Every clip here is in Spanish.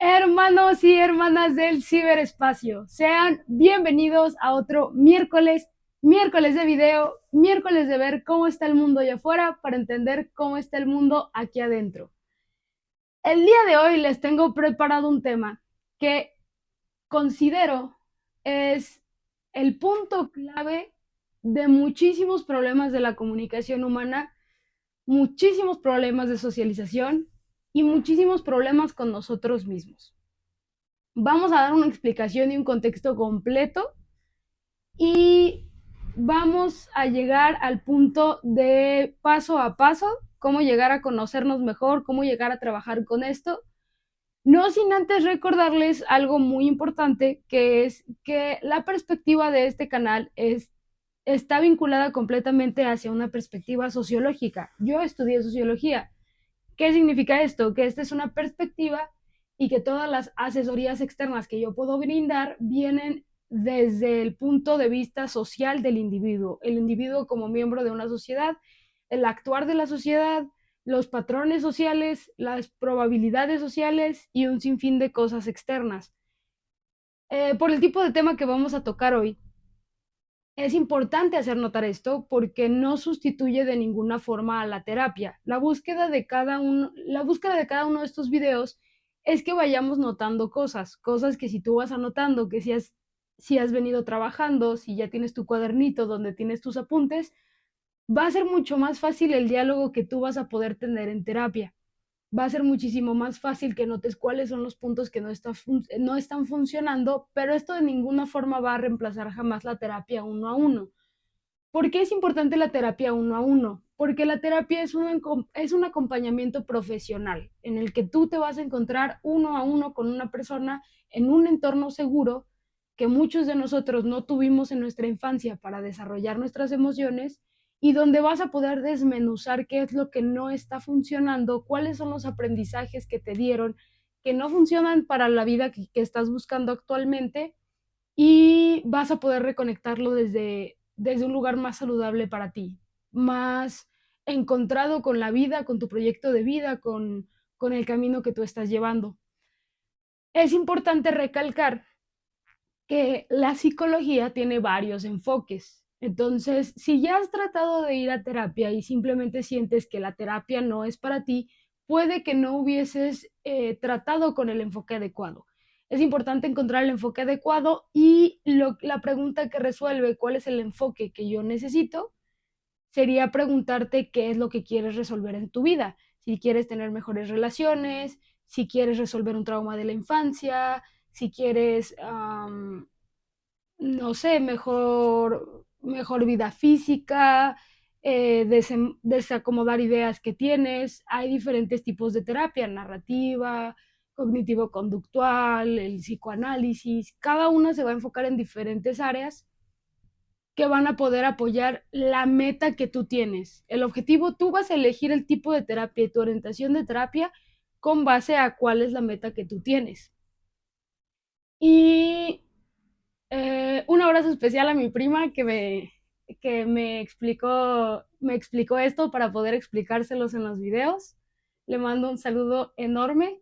Hermanos y hermanas del ciberespacio, sean bienvenidos a otro miércoles de video, miércoles de ver cómo está el mundo allá afuera para entender cómo está el mundo aquí adentro. El día de hoy les tengo preparado un tema que considero es el punto clave de muchísimos problemas de la comunicación humana, muchísimos problemas de socialización y muchísimos problemas con nosotros mismos. Vamos a dar una explicación y un contexto completo y vamos a llegar al punto de paso a paso, cómo llegar a conocernos mejor, cómo llegar a trabajar con esto. No sin antes recordarles algo muy importante, que es que la perspectiva de este canal está vinculada completamente hacia una perspectiva sociológica. Yo estudié sociología. ¿Qué significa esto? Que esta es una perspectiva y que todas las asesorías externas que yo puedo brindar vienen desde el punto de vista social del individuo, el individuo como miembro de una sociedad, el actuar de la sociedad, los patrones sociales, las probabilidades sociales y un sinfín de cosas externas. Por el tipo de tema que vamos a tocar hoy, es importante hacer notar esto porque no sustituye de ninguna forma a la terapia. La búsqueda de cada uno de estos videos es que vayamos notando cosas que si tú vas anotando, que si has venido trabajando, si ya tienes tu cuadernito donde tienes tus apuntes, va a ser mucho más fácil el diálogo que tú vas a poder tener en terapia. Va a ser muchísimo más fácil que notes cuáles son los puntos que no están funcionando, pero esto de ninguna forma va a reemplazar jamás la terapia uno a uno. ¿Por qué es importante la terapia uno a uno? Porque la terapia es un acompañamiento profesional en el que tú te vas a encontrar uno a uno con una persona en un entorno seguro que muchos de nosotros no tuvimos en nuestra infancia para desarrollar nuestras emociones y donde vas a poder desmenuzar qué es lo que no está funcionando, cuáles son los aprendizajes que te dieron, que no funcionan para la vida que estás buscando actualmente y vas a poder reconectarlo desde un lugar más saludable para ti, más encontrado con la vida, con tu proyecto de vida, con el camino que tú estás llevando. Es importante recalcar que la psicología tiene varios enfoques. Entonces, si ya has tratado de ir a terapia y simplemente sientes que la terapia no es para ti, puede que no hubieses tratado con el enfoque adecuado. Es importante encontrar el enfoque adecuado y la pregunta que resuelve cuál es el enfoque que yo necesito sería preguntarte qué es lo que quieres resolver en tu vida. Si quieres tener mejores relaciones, si quieres resolver un trauma de la infancia, si quieres no sé, mejor vida física, desacomodar ideas que tienes. Hay diferentes tipos de terapia, narrativa, cognitivo-conductual, el psicoanálisis. Cada una se va a enfocar en diferentes áreas que van a poder apoyar la meta que tú tienes. El objetivo, tú vas a elegir el tipo de terapia y tu orientación de terapia con base a cuál es la meta que tú tienes. Y un abrazo especial a mi prima que me explicó esto para poder explicárselos en los videos. Le mando un saludo enorme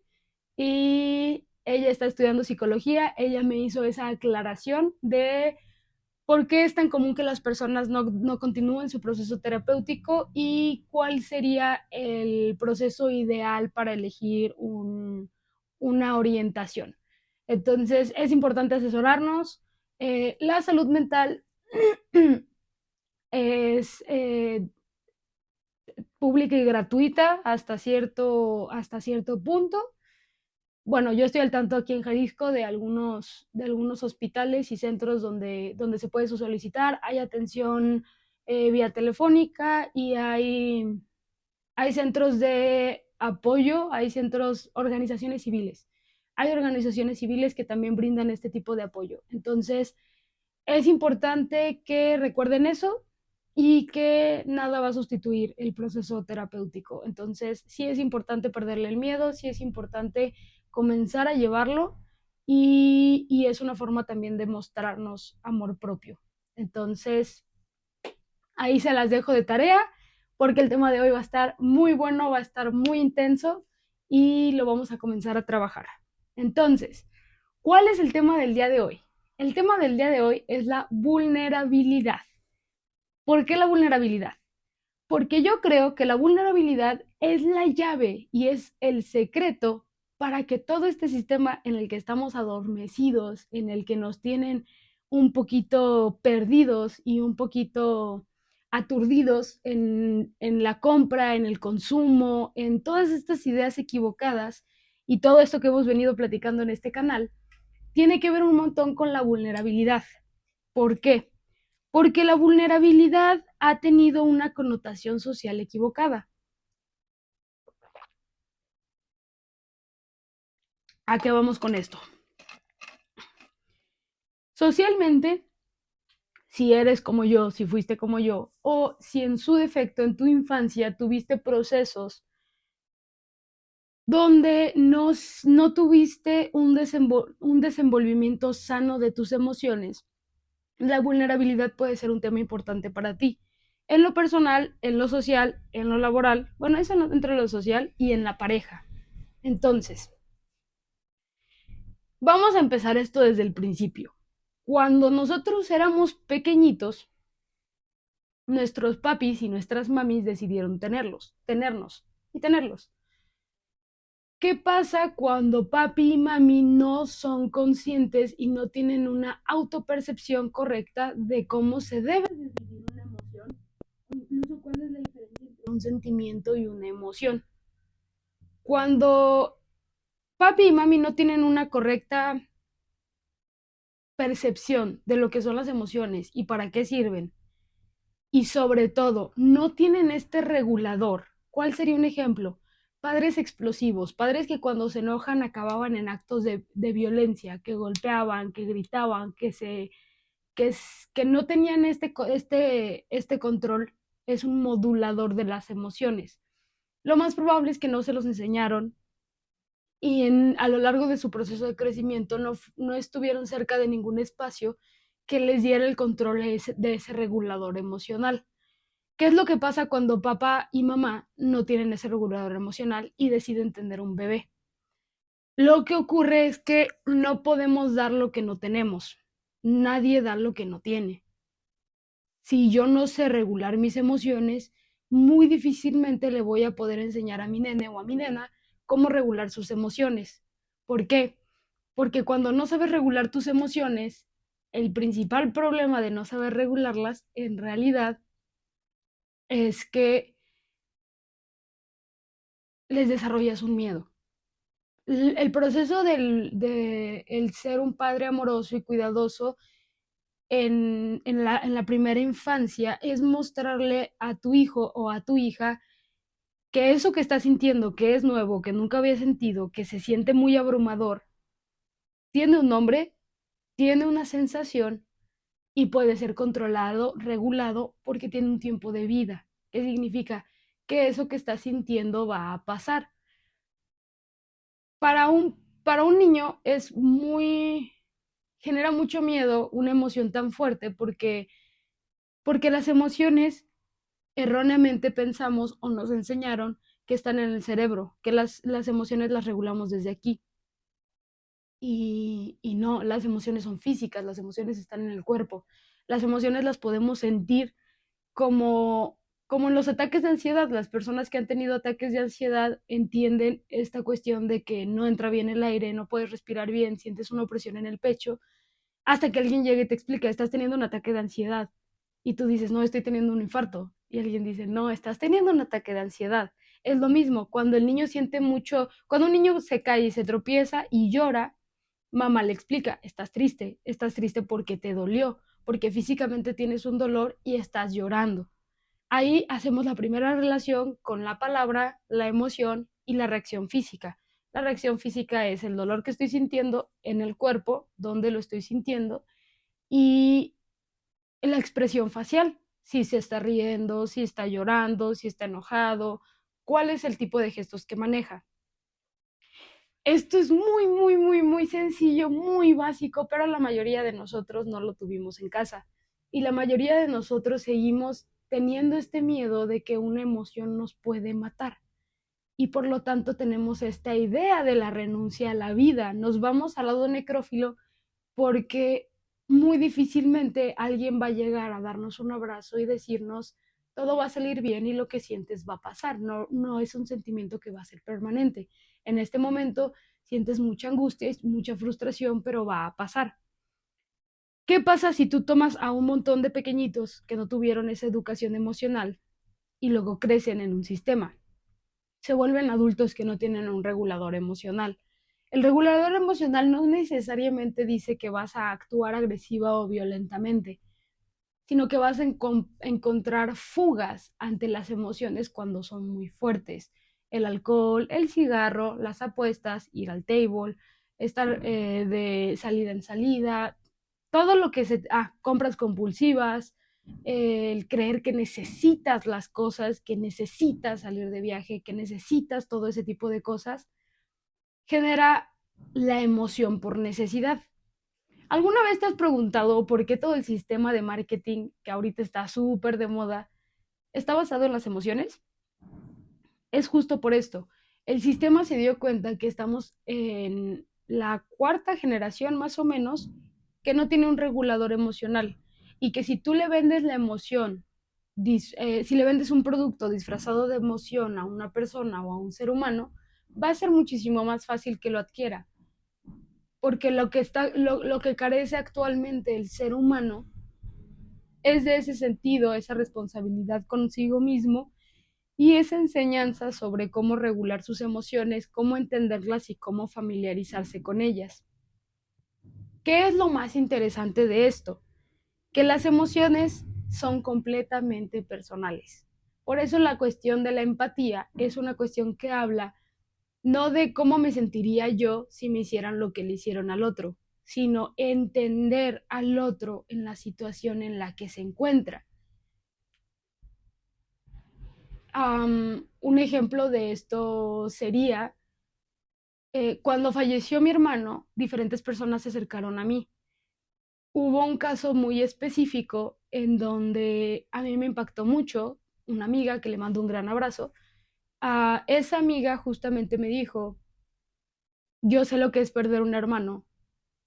y ella está estudiando psicología. Ella me hizo esa aclaración de por qué es tan común que las personas no continúen su proceso terapéutico y cuál sería el proceso ideal para elegir una orientación. Entonces, es importante asesorarnos. La salud mental es pública y gratuita hasta cierto punto. Bueno, yo estoy al tanto aquí en Jalisco de algunos hospitales y centros donde se puede solicitar. Hay atención vía telefónica y hay centros de apoyo, hay centros, organizaciones civiles. Hay organizaciones civiles que también brindan este tipo de apoyo. Entonces, es importante que recuerden eso y que nada va a sustituir el proceso terapéutico. Entonces, sí es importante perderle el miedo, sí es importante comenzar a llevarlo y es una forma también de mostrarnos amor propio. Entonces, ahí se las dejo de tarea porque el tema de hoy va a estar muy bueno, va a estar muy intenso y lo vamos a comenzar a trabajar. Entonces, ¿cuál es el tema del día de hoy? El tema del día de hoy es la vulnerabilidad. ¿Por qué la vulnerabilidad? Porque yo creo que la vulnerabilidad es la llave y es el secreto para que todo este sistema en el que estamos adormecidos, en el que nos tienen un poquito perdidos y un poquito aturdidos en la compra, en el consumo, en todas estas ideas equivocadas y todo esto que hemos venido platicando en este canal, tiene que ver un montón con la vulnerabilidad. ¿Por qué? Porque la vulnerabilidad ha tenido una connotación social equivocada. ¿A qué vamos con esto? Socialmente, si eres como yo, si fuiste como yo, o si en su defecto en tu infancia tuviste procesos donde no tuviste un desenvolvimiento sano de tus emociones, la vulnerabilidad puede ser un tema importante para ti. En lo personal, en lo social, en lo laboral, bueno, eso entre lo social y en la pareja. Entonces, vamos a empezar esto desde el principio. Cuando nosotros éramos pequeñitos, nuestros papis y nuestras mamis decidieron tenernos y tenerlos. ¿Qué pasa cuando papi y mami no son conscientes y no tienen una autopercepción correcta de cómo se debe vivir una emoción? Incluso cuál es la diferencia entre un sentimiento y una emoción. Cuando papi y mami no tienen una correcta percepción de lo que son las emociones y para qué sirven, y sobre todo no tienen este regulador. ¿Cuál sería un ejemplo? Padres explosivos, padres que cuando se enojan acababan en actos de violencia, que golpeaban, que gritaban, que no tenían este control, es un modulador de las emociones. Lo más probable es que no se los enseñaron y a lo largo de su proceso de crecimiento no estuvieron cerca de ningún espacio que les diera el control de ese regulador emocional. ¿Qué es lo que pasa cuando papá y mamá no tienen ese regulador emocional y deciden tener un bebé? Lo que ocurre es que no podemos dar lo que no tenemos. Nadie da lo que no tiene. Si yo no sé regular mis emociones, muy difícilmente le voy a poder enseñar a mi nene o a mi nena cómo regular sus emociones. ¿Por qué? Porque cuando no sabes regular tus emociones, el principal problema de no saber regularlas en realidad es que les desarrollas un miedo. El proceso de el ser un padre amoroso y cuidadoso en la primera infancia es mostrarle a tu hijo o a tu hija que eso que está sintiendo, que es nuevo, que nunca había sentido, que se siente muy abrumador, tiene un nombre, tiene una sensación y puede ser controlado, regulado, porque tiene un tiempo de vida. ¿Qué significa? Que eso que está sintiendo va a pasar. Para un niño es genera mucho miedo una emoción tan fuerte porque las emociones erróneamente pensamos o nos enseñaron que están en el cerebro, que las emociones las regulamos desde aquí. Y no, las emociones son físicas, las emociones están en el cuerpo. Las emociones las podemos sentir como, como en los ataques de ansiedad. Las personas que han tenido ataques de ansiedad entienden esta cuestión de que no entra bien el aire, no puedes respirar bien, sientes una opresión en el pecho, hasta que alguien llegue y te explica, estás teniendo un ataque de ansiedad. Y tú dices, no, estoy teniendo un infarto. Y alguien dice, no, estás teniendo un ataque de ansiedad. Es lo mismo, cuando el niño siente mucho, cuando un niño se cae y se tropieza y llora, mamá le explica, estás triste porque te dolió, porque físicamente tienes un dolor y estás llorando. Ahí hacemos la primera relación con la palabra, la emoción y la reacción física. La reacción física es el dolor que estoy sintiendo en el cuerpo, donde lo estoy sintiendo, y la expresión facial, si se está riendo, si está llorando, si está enojado, cuál es el tipo de gestos que maneja. Esto es muy, muy, muy, muy sencillo, muy básico, pero la mayoría de nosotros no lo tuvimos en casa. Y la mayoría de nosotros seguimos teniendo este miedo de que una emoción nos puede matar. y por lo tanto tenemos esta idea de la renuncia a la vida. Nos vamos al lado necrófilo porque muy difícilmente alguien va a llegar a darnos un abrazo y decirnos todo va a salir bien y lo que sientes va a pasar. No, no es un sentimiento que va a ser permanente. En este momento sientes mucha angustia, mucha frustración, pero va a pasar. ¿Qué pasa si tú tomas a un montón de pequeñitos que no tuvieron esa educación emocional y luego crecen en un sistema? Se vuelven adultos que no tienen un regulador emocional. El regulador emocional no necesariamente dice que vas a actuar agresiva o violentamente, sino que vas a encontrar fugas ante las emociones cuando son muy fuertes. El alcohol, el cigarro, las apuestas, ir al table, estar de salida en salida, todo lo que compras compulsivas, el creer que necesitas las cosas, que necesitas salir de viaje, que necesitas todo ese tipo de cosas, genera la emoción por necesidad. ¿Alguna vez te has preguntado por qué todo el sistema de marketing, que ahorita está súper de moda, está basado en las emociones? Es justo por esto. El sistema se dio cuenta que estamos en la cuarta generación más o menos que no tiene un regulador emocional y que si tú le vendes la emoción, si le vendes un producto disfrazado de emoción a una persona o a un ser humano, va a ser muchísimo más fácil que lo adquiera, porque lo que carece actualmente el ser humano es de ese sentido, esa responsabilidad consigo mismo y esa enseñanza sobre cómo regular sus emociones, cómo entenderlas y cómo familiarizarse con ellas. ¿Qué es lo más interesante de esto? Que las emociones son completamente personales. Por eso la cuestión de la empatía es una cuestión que habla no de cómo me sentiría yo si me hicieran lo que le hicieron al otro, sino entender al otro en la situación en la que se encuentra. Un ejemplo de esto sería cuando falleció mi hermano, diferentes personas se acercaron a mí. Hubo un caso muy específico en donde a mí me impactó mucho, una amiga que le mando un gran abrazo. A esa amiga justamente me dijo, yo sé lo que es perder un hermano,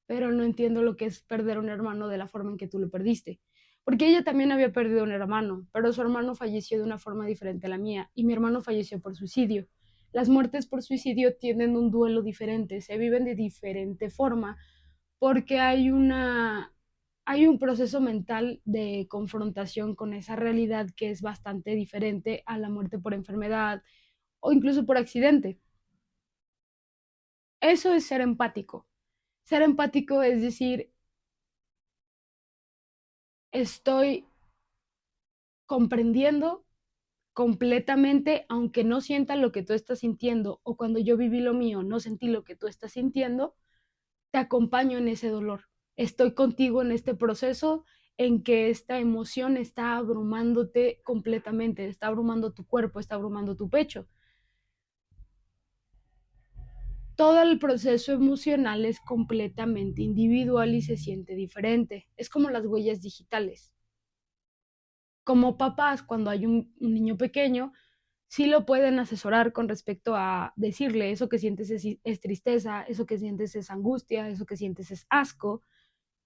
pero no entiendo lo que es perder un hermano de la forma en que tú lo perdiste. Porque ella también había perdido un hermano, pero su hermano falleció de una forma diferente a la mía y mi hermano falleció por suicidio. Las muertes por suicidio tienen un duelo diferente, se viven de diferente forma porque hay un proceso mental de confrontación con esa realidad que es bastante diferente a la muerte por enfermedad o incluso por accidente. Eso es ser empático. Ser empático es decir, estoy comprendiendo completamente, aunque no sienta lo que tú estás sintiendo, o cuando yo viví lo mío, no sentí lo que tú estás sintiendo, te acompaño en ese dolor. Estoy contigo en este proceso en que esta emoción está abrumándote completamente, está abrumando tu cuerpo, está abrumando tu pecho. Todo el proceso emocional es completamente individual y se siente diferente. Es como las huellas digitales. Como papás, cuando hay un niño pequeño, sí lo pueden asesorar con respecto a decirle eso que sientes es tristeza, eso que sientes es angustia, eso que sientes es asco.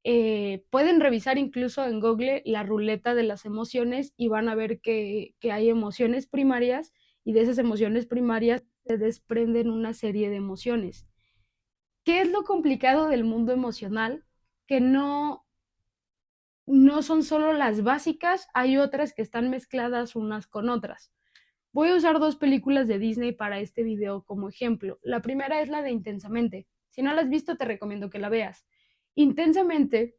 Pueden revisar incluso en Google la ruleta de las emociones y van a ver que hay emociones primarias y de esas emociones primarias se desprenden una serie de emociones. ¿Qué es lo complicado del mundo emocional? Que no son solo las básicas, hay otras que están mezcladas unas con otras. Voy a usar dos películas de Disney para este video como ejemplo. La primera es la de Intensamente. Si no la has visto, te recomiendo que la veas. Intensamente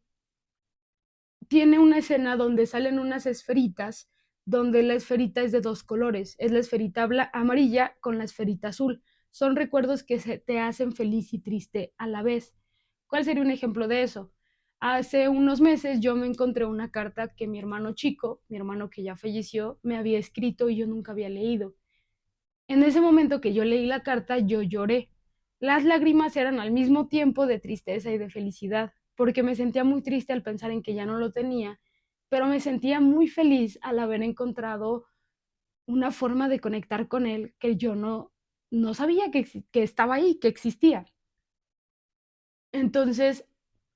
tiene una escena donde salen unas esferitas, donde la esferita es de dos colores. Es la esferita amarilla con la esferita azul. Son recuerdos que te hacen feliz y triste a la vez. ¿Cuál sería un ejemplo de eso? Hace unos meses yo me encontré una carta que mi hermano chico, mi hermano que ya falleció, me había escrito y yo nunca había leído. En ese momento que yo leí la carta, yo lloré. Las lágrimas eran al mismo tiempo de tristeza y de felicidad, porque me sentía muy triste al pensar en que ya no lo tenía, pero me sentía muy feliz al haber encontrado una forma de conectar con él que yo no sabía que estaba ahí, que existía. Entonces,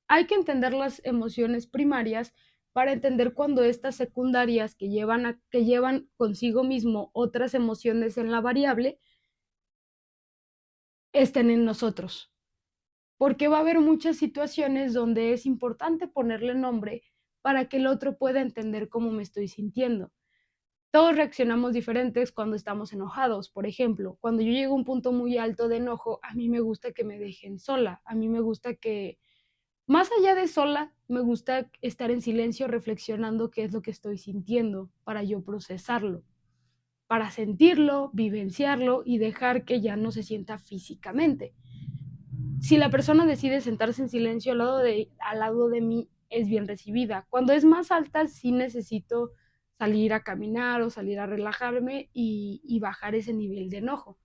hay que entender las emociones primarias para entender cuando estas secundarias que llevan consigo mismo otras emociones en la variable estén en nosotros. Porque va a haber muchas situaciones donde es importante ponerle nombre para que el otro pueda entender cómo me estoy sintiendo. Todos reaccionamos diferentes cuando estamos enojados. Por ejemplo, cuando yo llego a un punto muy alto de enojo, a mí me gusta que me dejen sola. A mí me gusta que, más allá de sola, me gusta estar en silencio reflexionando qué es lo que estoy sintiendo para yo procesarlo, para sentirlo, vivenciarlo y dejar que ya no se sienta físicamente. Si la persona decide sentarse en silencio al lado de mí, es bien recibida. Cuando es más alta, sí necesito salir a caminar o salir a relajarme y bajar ese nivel de enojo.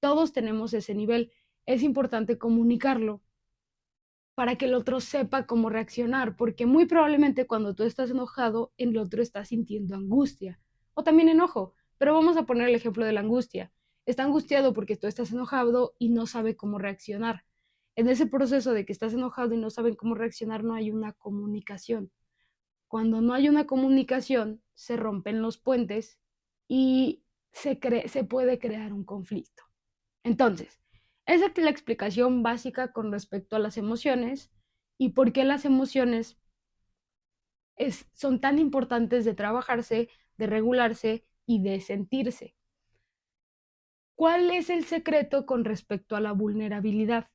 Todos tenemos ese nivel. Es importante comunicarlo para que el otro sepa cómo reaccionar, porque muy probablemente cuando tú estás enojado, el otro está sintiendo angustia o también enojo. Pero vamos a poner el ejemplo de la angustia. Está angustiado porque tú estás enojado y no sabe cómo reaccionar. En ese proceso de que estás enojado y no saben cómo reaccionar, no hay una comunicación. Cuando no hay una comunicación, se rompen los puentes y se puede crear un conflicto. Entonces, esa es la explicación básica con respecto a las emociones y por qué las emociones son tan importantes de trabajarse, de regularse y de sentirse. ¿Cuál es el secreto con respecto a la vulnerabilidad?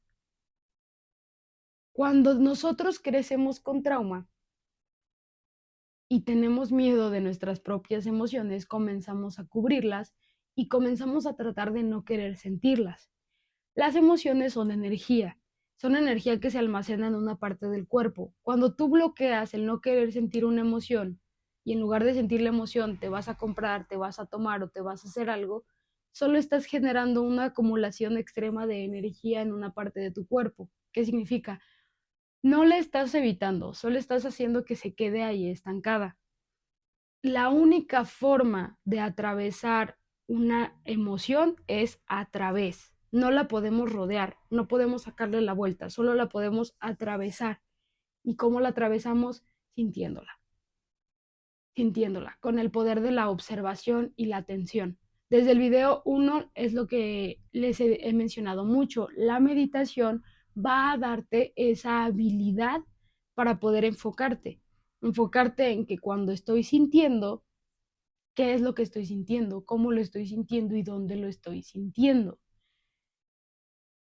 Cuando nosotros crecemos con trauma y tenemos miedo de nuestras propias emociones, comenzamos a cubrirlas y comenzamos a tratar de no querer sentirlas. Las emociones son energía que se almacena en una parte del cuerpo. Cuando tú bloqueas el no querer sentir una emoción y en lugar de sentir la emoción te vas a comprar, te vas a tomar o te vas a hacer algo, solo estás generando una acumulación extrema de energía en una parte de tu cuerpo. ¿Qué significa? No la estás evitando, solo estás haciendo que se quede ahí estancada. La única forma de atravesar una emoción es a través. No la podemos rodear, no podemos sacarle la vuelta, solo la podemos atravesar. ¿Y cómo la atravesamos? Sintiéndola, sintiéndola, con el poder de la observación y la atención. Desde el video 1 es lo que les he mencionado mucho. La meditación va a darte esa habilidad para poder enfocarte en que cuando estoy sintiendo, qué es lo que estoy sintiendo, cómo lo estoy sintiendo y dónde lo estoy sintiendo.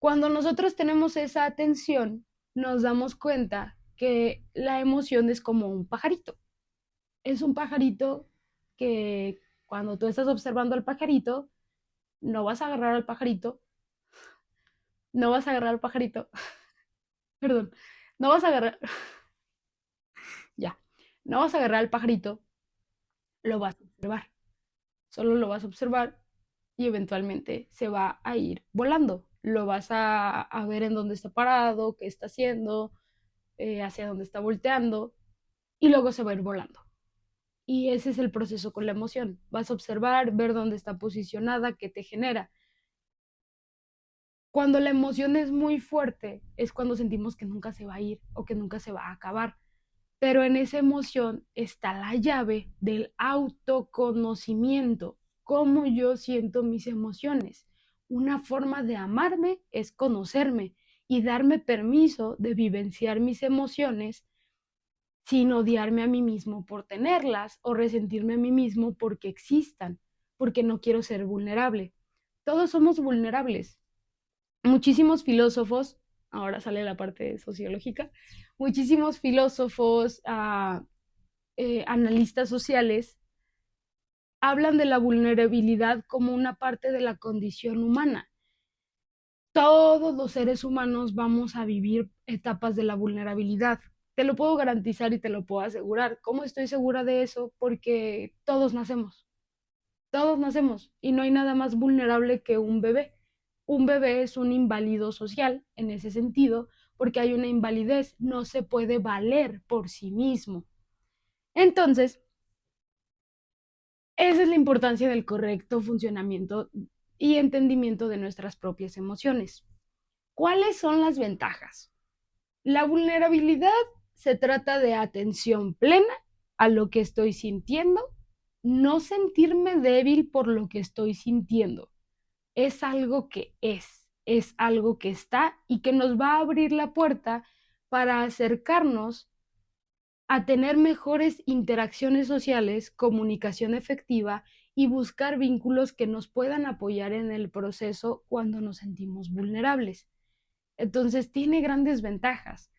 Cuando nosotros tenemos esa atención, nos damos cuenta que la emoción es como un pajarito. Es un pajarito que cuando tú estás observando al pajarito, no vas a agarrar al pajarito, no vas a agarrar al pajarito, perdón, no vas a agarrar, ya, no vas a agarrar al pajarito, lo vas a observar, solo lo vas a observar y eventualmente se va a ir volando. Lo vas a ver en dónde está parado, qué está haciendo, hacia dónde está volteando y luego se va a ir volando. Y ese es el proceso con la emoción. Vas a observar, ver dónde está posicionada, qué te genera. Cuando la emoción es muy fuerte, es cuando sentimos que nunca se va a ir o que nunca se va a acabar. Pero en esa emoción está la llave del autoconocimiento, cómo yo siento mis emociones. Una forma de amarme es conocerme y darme permiso de vivenciar mis emociones sin odiarme a mí mismo por tenerlas o resentirme a mí mismo porque existan, porque no quiero ser vulnerable. Todos somos vulnerables. Muchísimos filósofos, ahora sale la parte sociológica, muchísimos filósofos, analistas sociales, hablan de la vulnerabilidad como una parte de la condición humana. Todos los seres humanos vamos a vivir etapas de la vulnerabilidad. Te lo puedo garantizar y te lo puedo asegurar. ¿Cómo estoy segura de eso? Porque todos nacemos y no hay nada más vulnerable que un bebé. Un bebé es un inválido social en ese sentido porque hay una invalidez, no se puede valer por sí mismo. Entonces, esa es la importancia del correcto funcionamiento y entendimiento de nuestras propias emociones. ¿Cuáles son las ventajas? La vulnerabilidad se trata de atención plena a lo que estoy sintiendo, no sentirme débil por lo que estoy sintiendo. Es algo que es algo que está y que nos va a abrir la puerta para acercarnos a tener mejores interacciones sociales, comunicación efectiva y buscar vínculos que nos puedan apoyar en el proceso cuando nos sentimos vulnerables. Entonces tiene grandes ventajas.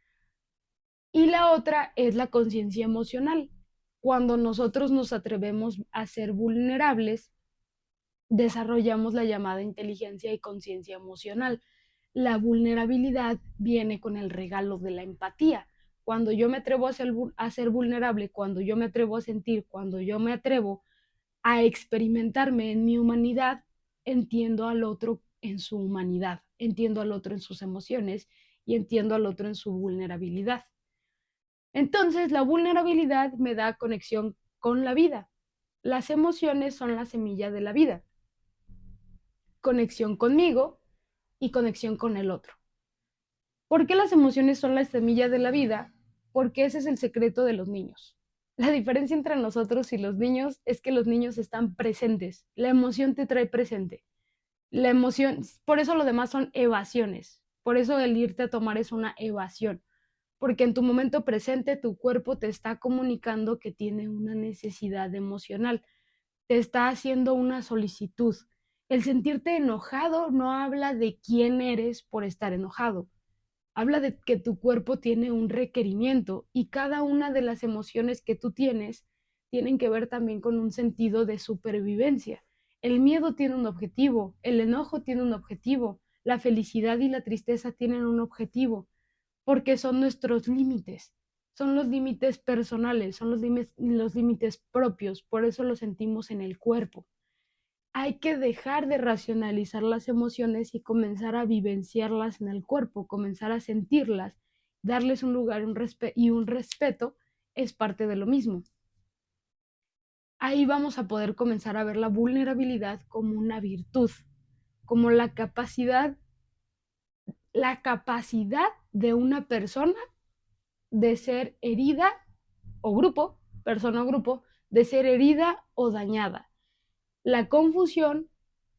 Y la otra es la conciencia emocional. Cuando nosotros nos atrevemos a ser vulnerables, desarrollamos la llamada inteligencia y conciencia emocional. La vulnerabilidad viene con el regalo de la empatía. Cuando yo me atrevo a ser vulnerable, cuando yo me atrevo a sentir, cuando yo me atrevo a experimentarme en mi humanidad, entiendo al otro en su humanidad, entiendo al otro en sus emociones y entiendo al otro en su vulnerabilidad. Entonces, la vulnerabilidad me da conexión con la vida. Las emociones son la semilla de la vida. Conexión conmigo y conexión con el otro. ¿Por qué las emociones son la semilla de la vida? Porque ese es el secreto de los niños. La diferencia entre nosotros y los niños es que los niños están presentes. La emoción te trae presente. La emoción, por eso lo demás son evasiones. Por eso el irte a tomar es una evasión. Porque en tu momento presente tu cuerpo te está comunicando que tiene una necesidad emocional, te está haciendo una solicitud. El sentirte enojado no habla de quién eres por estar enojado, habla de que tu cuerpo tiene un requerimiento y cada una de las emociones que tú tienes tienen que ver también con un sentido de supervivencia. El miedo tiene un objetivo, el enojo tiene un objetivo, la felicidad y la tristeza tienen un objetivo porque son nuestros límites, son los límites personales, son los límites propios, por eso los sentimos en el cuerpo. Hay que dejar de racionalizar las emociones y comenzar a vivenciarlas en el cuerpo, comenzar a sentirlas, darles un lugar y un respeto es parte de lo mismo. Ahí vamos a poder comenzar a ver la vulnerabilidad como una virtud, como la capacidad de una persona de ser herida o grupo, persona o grupo, de ser herida o dañada. La confusión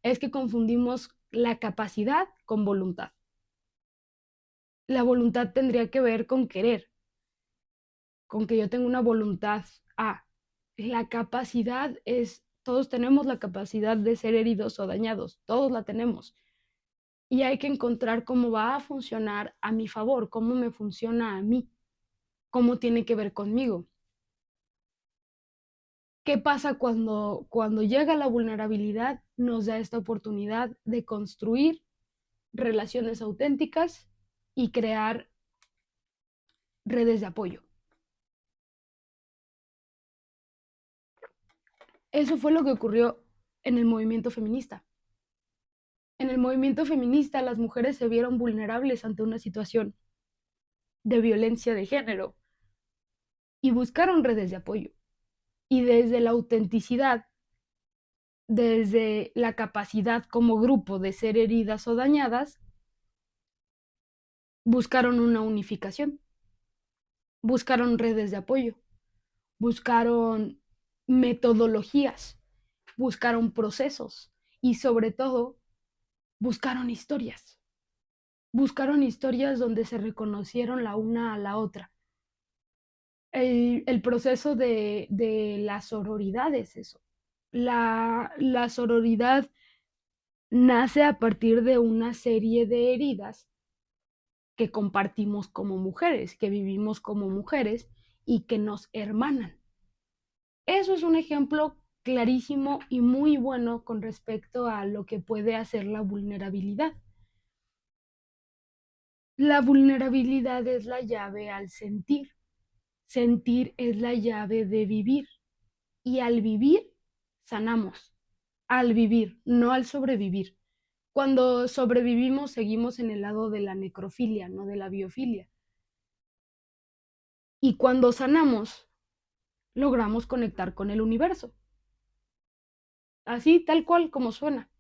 es que confundimos la capacidad con voluntad. La voluntad tendría que ver con querer, con que yo tengo una voluntad A. La capacidad es, todos tenemos la capacidad de ser heridos o dañados, todos la tenemos. Y hay que encontrar cómo va a funcionar a mi favor, cómo me funciona a mí, cómo tiene que ver conmigo. ¿Qué pasa cuando llega la vulnerabilidad? Nos da esta oportunidad de construir relaciones auténticas y crear redes de apoyo. Eso fue lo que ocurrió en el movimiento feminista. En el movimiento feminista las mujeres se vieron vulnerables ante una situación de violencia de género y buscaron redes de apoyo. Y desde la autenticidad, desde la capacidad como grupo de ser heridas o dañadas, buscaron una unificación, buscaron redes de apoyo, buscaron metodologías, buscaron procesos y sobre todo buscaron historias donde se reconocieron la una a la otra. El proceso de la sororidad es eso. La sororidad nace a partir de una serie de heridas que compartimos como mujeres, que vivimos como mujeres y que nos hermanan. Eso es un ejemplo clarísimo y muy bueno con respecto a lo que puede hacer la vulnerabilidad. La vulnerabilidad es la llave al sentir. Sentir es la llave de vivir. Y al vivir, sanamos. Al vivir, no al sobrevivir. Cuando sobrevivimos, seguimos en el lado de la necrofilia, no de la biofilia. Y cuando sanamos, logramos conectar con el universo. Así, tal cual como suena.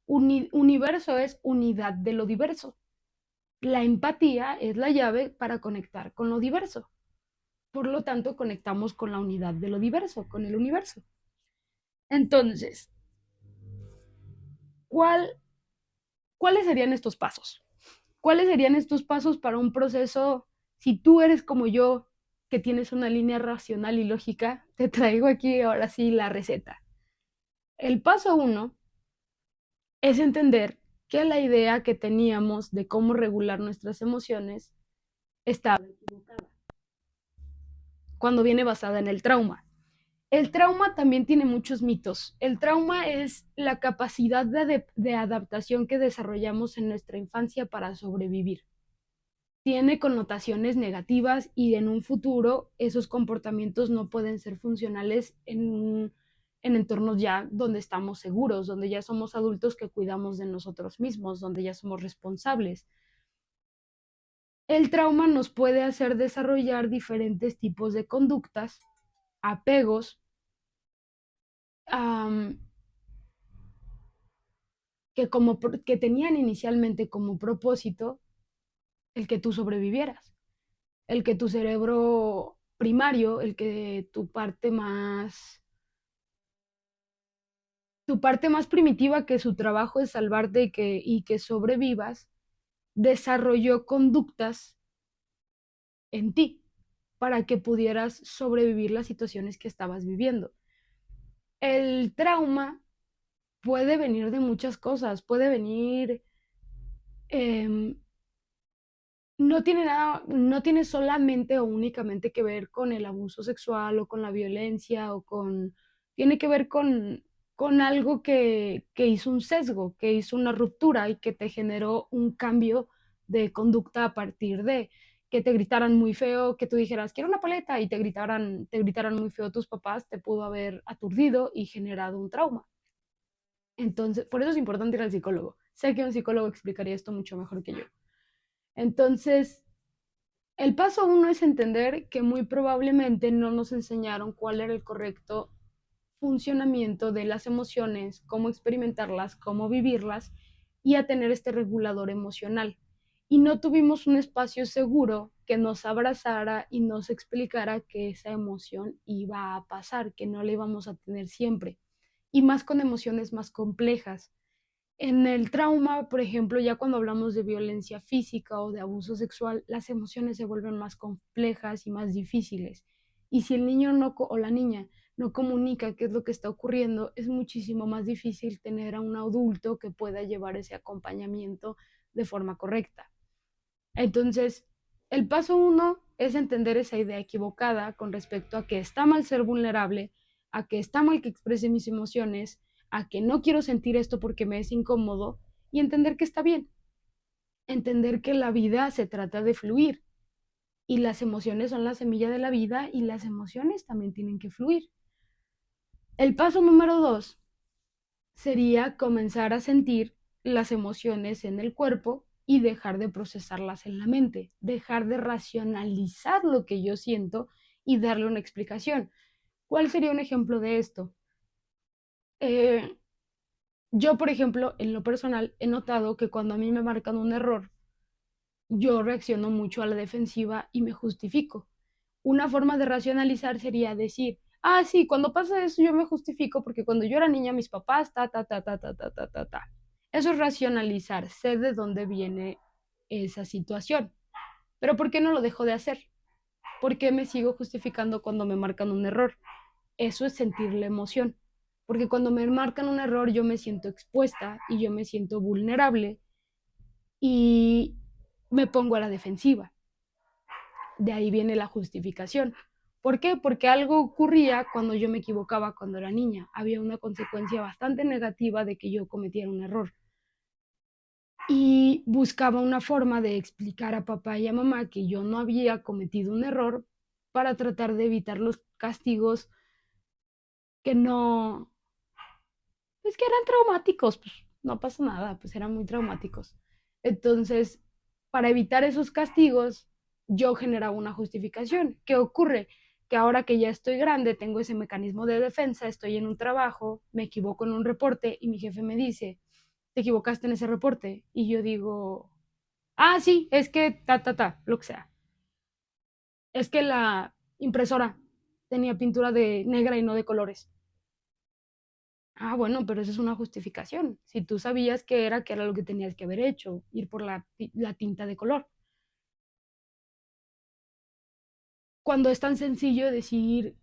Universo es unidad de lo diverso. La empatía es la llave para conectar con lo diverso. Por lo tanto, conectamos con la unidad de lo diverso, con el universo. Entonces, ¿cuál, ¿cuáles serían estos pasos? ¿Cuáles serían estos pasos para un proceso? Si tú eres como yo, que tienes una línea racional y lógica, te traigo aquí ahora sí la receta. El paso uno es entender que la idea que teníamos de cómo regular nuestras emociones estaba equivocada cuando viene basada en el trauma. El trauma también tiene muchos mitos. El trauma es la capacidad de adaptación que desarrollamos en nuestra infancia para sobrevivir. Tiene connotaciones negativas y en un futuro esos comportamientos no pueden ser funcionales en entornos ya donde estamos seguros, donde ya somos adultos que cuidamos de nosotros mismos, donde ya somos responsables. El trauma nos puede hacer desarrollar diferentes tipos de conductas, apegos, um, que tenían inicialmente como propósito el que tú sobrevivieras, el que tu cerebro primario, el que tu parte más primitiva, que su trabajo es salvarte y que sobrevivas, desarrolló conductas en ti para que pudieras sobrevivir las situaciones que estabas viviendo. El trauma puede venir de muchas cosas, puede venir, eh, no tiene solamente o únicamente que ver con el abuso sexual o con la violencia tiene que ver con algo que hizo un sesgo, que hizo una ruptura y que te generó un cambio de conducta a partir de que te gritaran muy feo, que tú dijeras, quiero una paleta y te gritaran muy feo tus papás, te pudo haber aturdido y generado un trauma. Entonces, por eso es importante ir al psicólogo. Sé que un psicólogo explicaría esto mucho mejor que yo. Entonces, el paso uno es entender que muy probablemente no nos enseñaron cuál era el correcto funcionamiento de las emociones, cómo experimentarlas, cómo vivirlas y a tener este regulador emocional. Y no tuvimos un espacio seguro que nos abrazara y nos explicara que esa emoción iba a pasar, que no la íbamos a tener siempre. Y más con emociones más complejas. En el trauma, por ejemplo, ya cuando hablamos de violencia física o de abuso sexual, las emociones se vuelven más complejas y más difíciles. Y si el niño no o la niña no comunica qué es lo que está ocurriendo, es muchísimo más difícil tener a un adulto que pueda llevar ese acompañamiento de forma correcta. Entonces, el paso uno es entender esa idea equivocada con respecto a que está mal ser vulnerable, a que está mal que exprese mis emociones, a que no quiero sentir esto porque me es incómodo y entender que está bien. Entender que la vida se trata de fluir y las emociones son la semilla de la vida y las emociones también tienen que fluir. El paso número dos sería comenzar a sentir las emociones en el cuerpo y dejar de procesarlas en la mente, dejar de racionalizar lo que yo siento y darle una explicación. ¿Cuál sería un ejemplo de esto? Eh, yo, por ejemplo, en lo personal, he notado que cuando a mí me marcan un error, yo reacciono mucho a la defensiva y me justifico. Una forma de racionalizar sería decir, ah, sí, cuando pasa eso yo me justifico porque cuando yo era niña mis papás, ta, ta, ta, ta, ta, ta, ta, ta, ta. Eso es racionalizar, sé de dónde viene esa situación. Pero ¿por qué no lo dejo de hacer? ¿Por qué me sigo justificando cuando me marcan un error? Eso es sentir la emoción. Porque cuando me marcan un error yo me siento expuesta y yo me siento vulnerable y me pongo a la defensiva. De ahí viene la justificación. ¿Por qué? Porque algo ocurría cuando yo me equivocaba cuando era niña. Había una consecuencia bastante negativa de que yo cometiera un error. Y buscaba una forma de explicar a papá y a mamá que yo no había cometido un error para tratar de evitar los castigos que no, pues que eran traumáticos, pues no pasa nada, pues eran muy traumáticos. Entonces, para evitar esos castigos, yo generaba una justificación. ¿Qué ocurre? Que ahora que ya estoy grande, tengo ese mecanismo de defensa, estoy en un trabajo, me equivoco en un reporte y mi jefe me dice, te equivocaste en ese reporte. Y yo digo, ah, sí, es que lo que sea. Es que la impresora tenía pintura de negra y no de colores. Ah, bueno, pero eso es una justificación. Si tú sabías que era lo que tenías que haber hecho, ir por la tinta de color. Cuando es tan sencillo decir,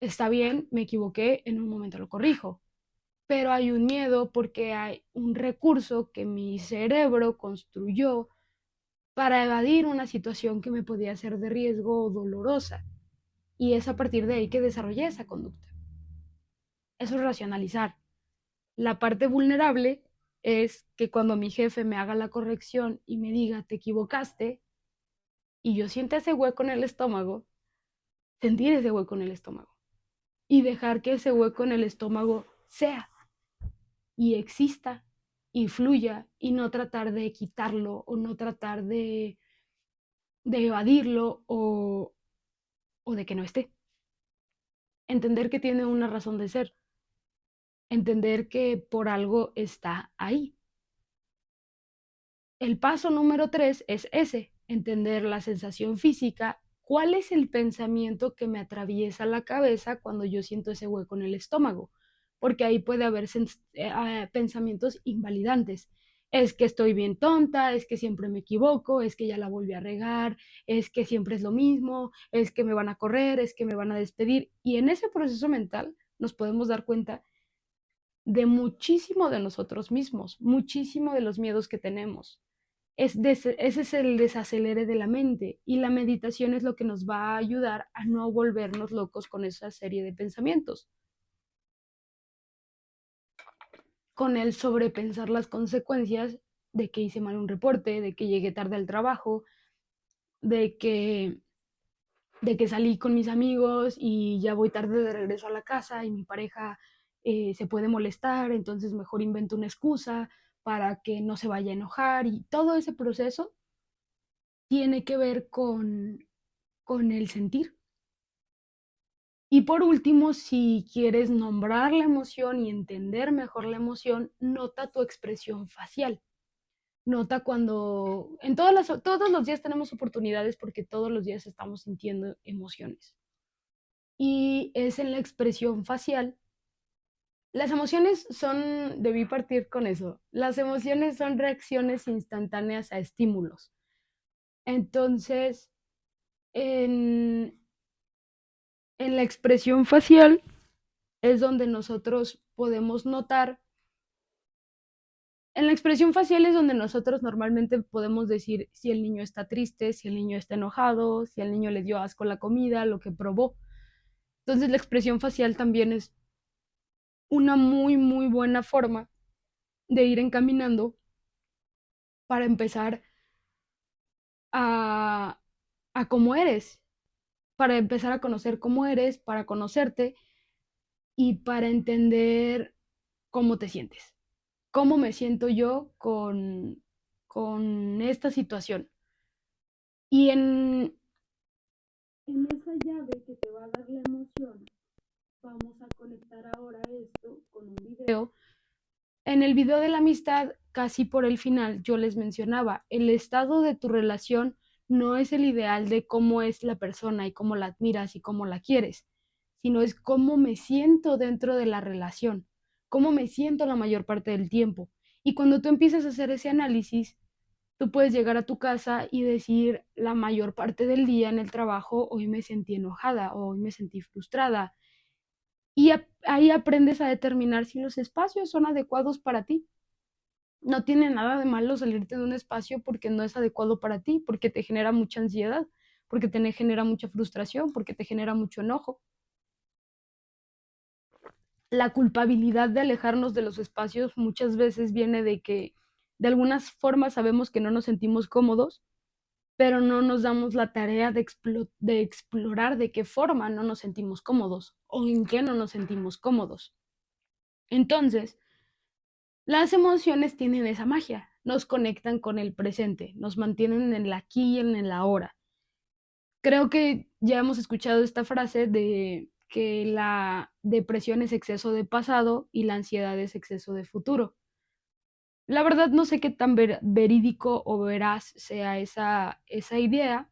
está bien, me equivoqué, en un momento lo corrijo. Pero hay un miedo porque hay un recurso que mi cerebro construyó para evadir una situación que me podía ser de riesgo o dolorosa. Y es a partir de ahí que desarrollé esa conducta. Eso es racionalizar. La parte vulnerable es que cuando mi jefe me haga la corrección y me diga, te equivocaste, y yo sienta ese hueco en el estómago, sentir ese hueco en el estómago y dejar que ese hueco en el estómago sea y exista y fluya y no tratar de quitarlo o no tratar de evadirlo o de que no esté. Entender que tiene una razón de ser, entender que por algo está ahí. El paso número 3 es ese, entender la sensación física, cuál es el pensamiento que me atraviesa la cabeza cuando yo siento ese hueco en el estómago, porque ahí puede haber pensamientos invalidantes. Es que estoy bien tonta, es que siempre me equivoco, es que ya la volví a regar, es que siempre es lo mismo, es que me van a correr, es que me van a despedir. Y en ese proceso mental nos podemos dar cuenta de muchísimo de nosotros mismos, muchísimo de los miedos que tenemos. Ese es el desacelere de la mente y la meditación es lo que nos va a ayudar a no volvernos locos con esa serie de pensamientos, con el sobrepensar las consecuencias de que hice mal un reporte, de que llegué tarde al trabajo, de que, de que salí con mis amigos y ya voy tarde de regreso a la casa y mi pareja se puede molestar, entonces mejor invento una excusa para que no se vaya a enojar y todo ese proceso tiene que ver con el sentir. Y por último, si quieres nombrar la emoción y entender mejor la emoción, nota tu expresión facial. Nota cuando en todos los días tenemos oportunidades porque todos los días estamos sintiendo emociones. Y es en la expresión facial. Las emociones son, debí partir con eso, las emociones son reacciones instantáneas a estímulos. Entonces, en, en la expresión facial es donde nosotros podemos notar, en la expresión facial es donde nosotros normalmente podemos decir si el niño está triste, si el niño está enojado, si el niño le dio asco la comida, lo que probó. Entonces la expresión facial también es una muy, muy buena forma de ir encaminando para empezar a, a cómo eres, para empezar a conocer cómo eres, para conocerte y para entender cómo te sientes. ¿Cómo me siento yo con esta situación? Y en esa llave que te va a dar la emoción, vamos a conectar ahora esto con un video. En el video de la amistad, casi por el final, yo les mencionaba, el estado de tu relación no es el ideal de cómo es la persona y cómo la admiras y cómo la quieres, sino es cómo me siento dentro de la relación, cómo me siento la mayor parte del tiempo. Y cuando tú empiezas a hacer ese análisis, tú puedes llegar a tu casa y decir la mayor parte del día en el trabajo, hoy me sentí enojada o hoy me sentí frustrada. Y ahí aprendes a determinar si los espacios son adecuados para ti. No tiene nada de malo salirte de un espacio porque no es adecuado para ti, porque te genera mucha ansiedad, porque te genera mucha frustración, porque te genera mucho enojo. La culpabilidad de alejarnos de los espacios muchas veces viene de que de algunas formas sabemos que no nos sentimos cómodos, pero no nos damos la tarea de explorar de qué forma no nos sentimos cómodos o en qué no nos sentimos cómodos. Entonces, las emociones tienen esa magia, nos conectan con el presente, nos mantienen en el aquí y en el ahora. Creo que ya hemos escuchado esta frase de que la depresión es exceso de pasado y la ansiedad es exceso de futuro. La verdad no sé qué tan verídico o veraz sea esa idea.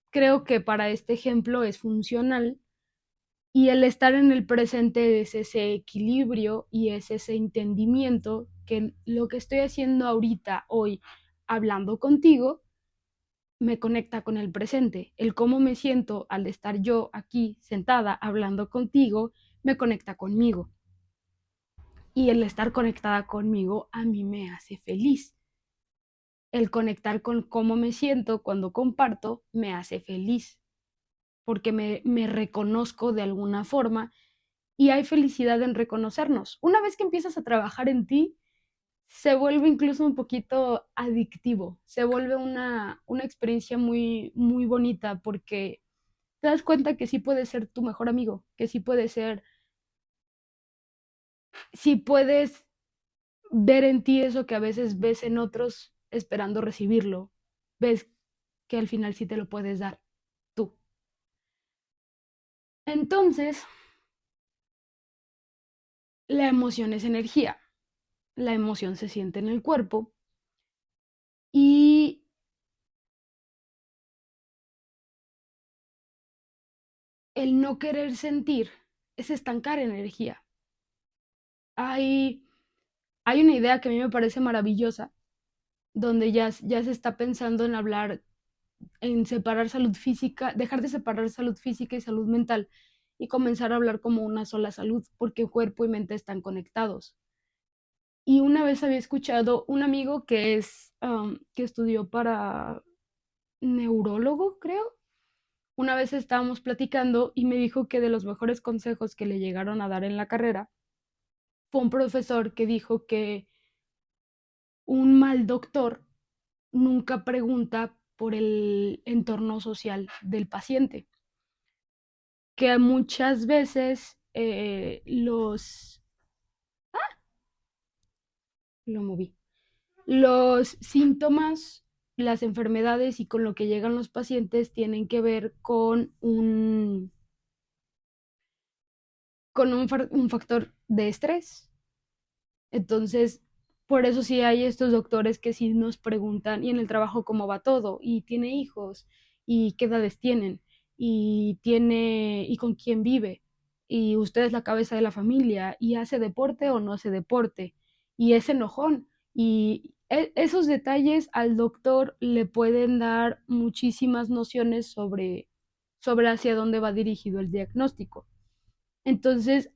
Creo que para este ejemplo es funcional y el estar en el presente es ese equilibrio y es ese entendimiento que lo que estoy haciendo ahorita, hoy, hablando contigo, me conecta con el presente. El cómo me siento al estar yo aquí sentada hablando contigo, me conecta conmigo. Y el estar conectada conmigo a mí me hace feliz. El conectar con cómo me siento cuando comparto me hace feliz, porque me reconozco de alguna forma y hay felicidad en reconocernos. Una vez que empiezas a trabajar en ti, se vuelve incluso un poquito adictivo, se vuelve una experiencia muy, muy bonita porque te das cuenta que sí puedes ser tu mejor amigo, que sí puedes ser, sí puedes ver en ti eso que a veces ves en otros esperando recibirlo, ves que al final sí te lo puedes dar tú. Entonces, la emoción es energía, la emoción se siente en el cuerpo y el no querer sentir es estancar energía. Hay, hay una idea que a mí me parece maravillosa, donde ya se está pensando en hablar, en separar salud física, dejar de separar salud física y salud mental y comenzar a hablar como una sola salud, porque cuerpo y mente están conectados. Y una vez había escuchado un amigo que que estudió para neurólogo, creo. Una vez estábamos platicando y me dijo que de los mejores consejos que le llegaron a dar en la carrera fue un profesor que dijo que un mal doctor nunca pregunta por el entorno social del paciente, que muchas veces lo moví, los síntomas, las enfermedades y con lo que llegan los pacientes tienen que ver con un factor de estrés. Entonces, por eso sí hay estos doctores que sí nos preguntan, ¿y en el trabajo cómo va todo? ¿Y tiene hijos? ¿Y qué edades tienen? ¿Y con quién vive? ¿Y usted es la cabeza de la familia? ¿Y hace deporte o no hace deporte? ¿Y es enojón? Y esos detalles al doctor le pueden dar muchísimas nociones sobre hacia dónde va dirigido el diagnóstico. Entonces,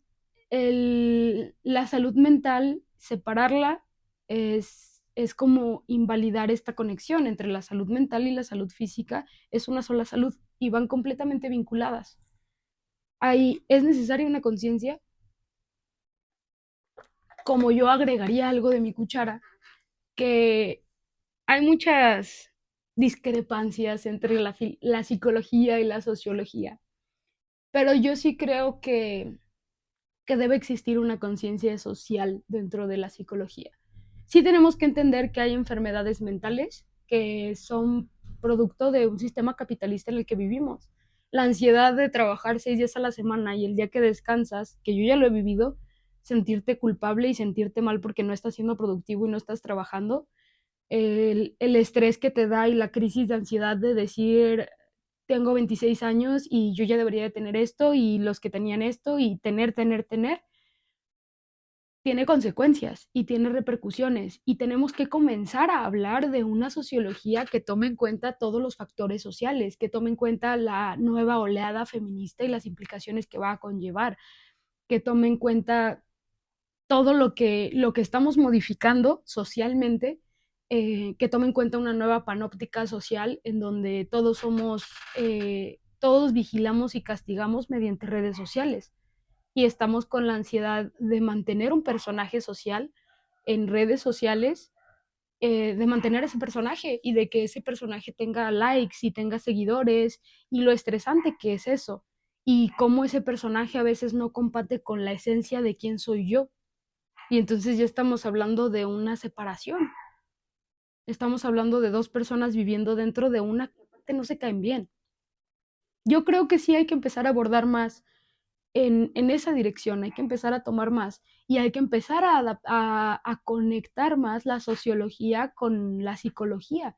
la salud mental, separarla es como invalidar esta conexión entre la salud mental y la salud física. Es una sola salud y van completamente vinculadas. Ahí es necesaria una conciencia, como yo agregaría algo de mi cuchara, que hay muchas discrepancias entre la psicología y la sociología, pero yo sí creo que debe existir una conciencia social dentro de la psicología. Sí tenemos que entender que hay enfermedades mentales que son producto de un sistema capitalista en el que vivimos. La ansiedad de trabajar 6 días a la semana y el día que descansas, que yo ya lo he vivido, sentirte culpable y sentirte mal porque no estás siendo productivo y no estás trabajando, el estrés que te da y la crisis de ansiedad de decir, tengo 26 años y yo ya debería de tener esto y los que tenían esto y tener, tiene consecuencias y tiene repercusiones y tenemos que comenzar a hablar de una sociología que tome en cuenta todos los factores sociales, que tome en cuenta la nueva oleada feminista y las implicaciones que va a conllevar, que tome en cuenta todo lo que estamos modificando socialmente, que tome en cuenta una nueva panóptica social en donde todos vigilamos y castigamos mediante redes sociales y estamos con la ansiedad de mantener un personaje social en redes sociales, de mantener ese personaje y de que ese personaje tenga likes y tenga seguidores y lo estresante que es eso y cómo ese personaje a veces no comparte con la esencia de quién soy yo. Y entonces ya estamos hablando de una separación, estamos hablando de dos personas viviendo dentro de una que aparte no se caen bien. Yo creo que sí hay que empezar a abordar más en esa dirección, hay que empezar a tomar más. y hay que empezar a conectar más la sociología con la psicología,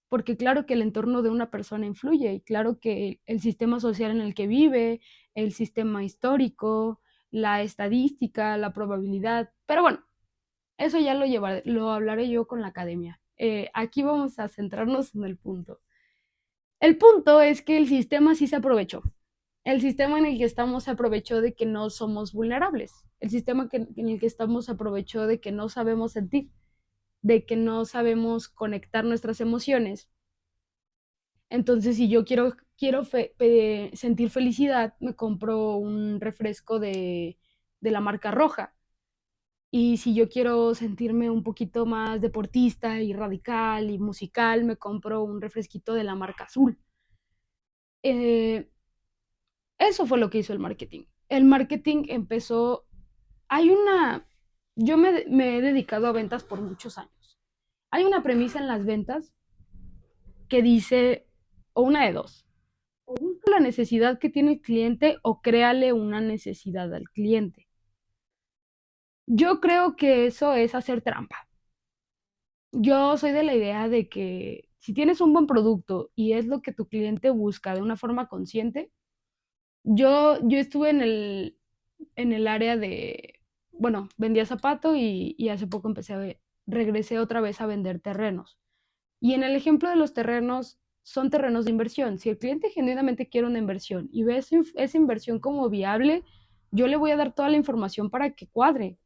porque claro que el entorno de una persona influye y claro que el sistema social en el que vive, el sistema histórico, la estadística, la probabilidad, pero bueno, eso ya lo hablaré yo con la academia. Aquí vamos a centrarnos en el punto. El punto es que el sistema sí se aprovechó. El sistema en el que estamos se aprovechó de que no somos vulnerables. El sistema en el que estamos se aprovechó de que no sabemos sentir, de que no sabemos conectar nuestras emociones. Entonces, si yo quiero sentir felicidad, me compro un refresco de la marca roja. Y si yo quiero sentirme un poquito más deportista y radical y musical, me compro un refresquito de la marca azul. Eh, Eso fue lo que hizo el marketing. El marketing empezó, hay una, me he dedicado a ventas por muchos años. Hay una premisa en las ventas que dice, o una de dos, o busca la necesidad que tiene el cliente o créale una necesidad al cliente. Yo creo que eso es hacer trampa. Yo soy de la idea de que si tienes un buen producto y es lo que tu cliente busca de una forma consciente, yo estuve en el área de, bueno, vendía zapato y hace poco regresé otra vez a vender terrenos. Y en el ejemplo de los terrenos, son terrenos de inversión. Si el cliente genuinamente quiere una inversión y ve esa inversión como viable, yo le voy a dar toda la información para que cuadre,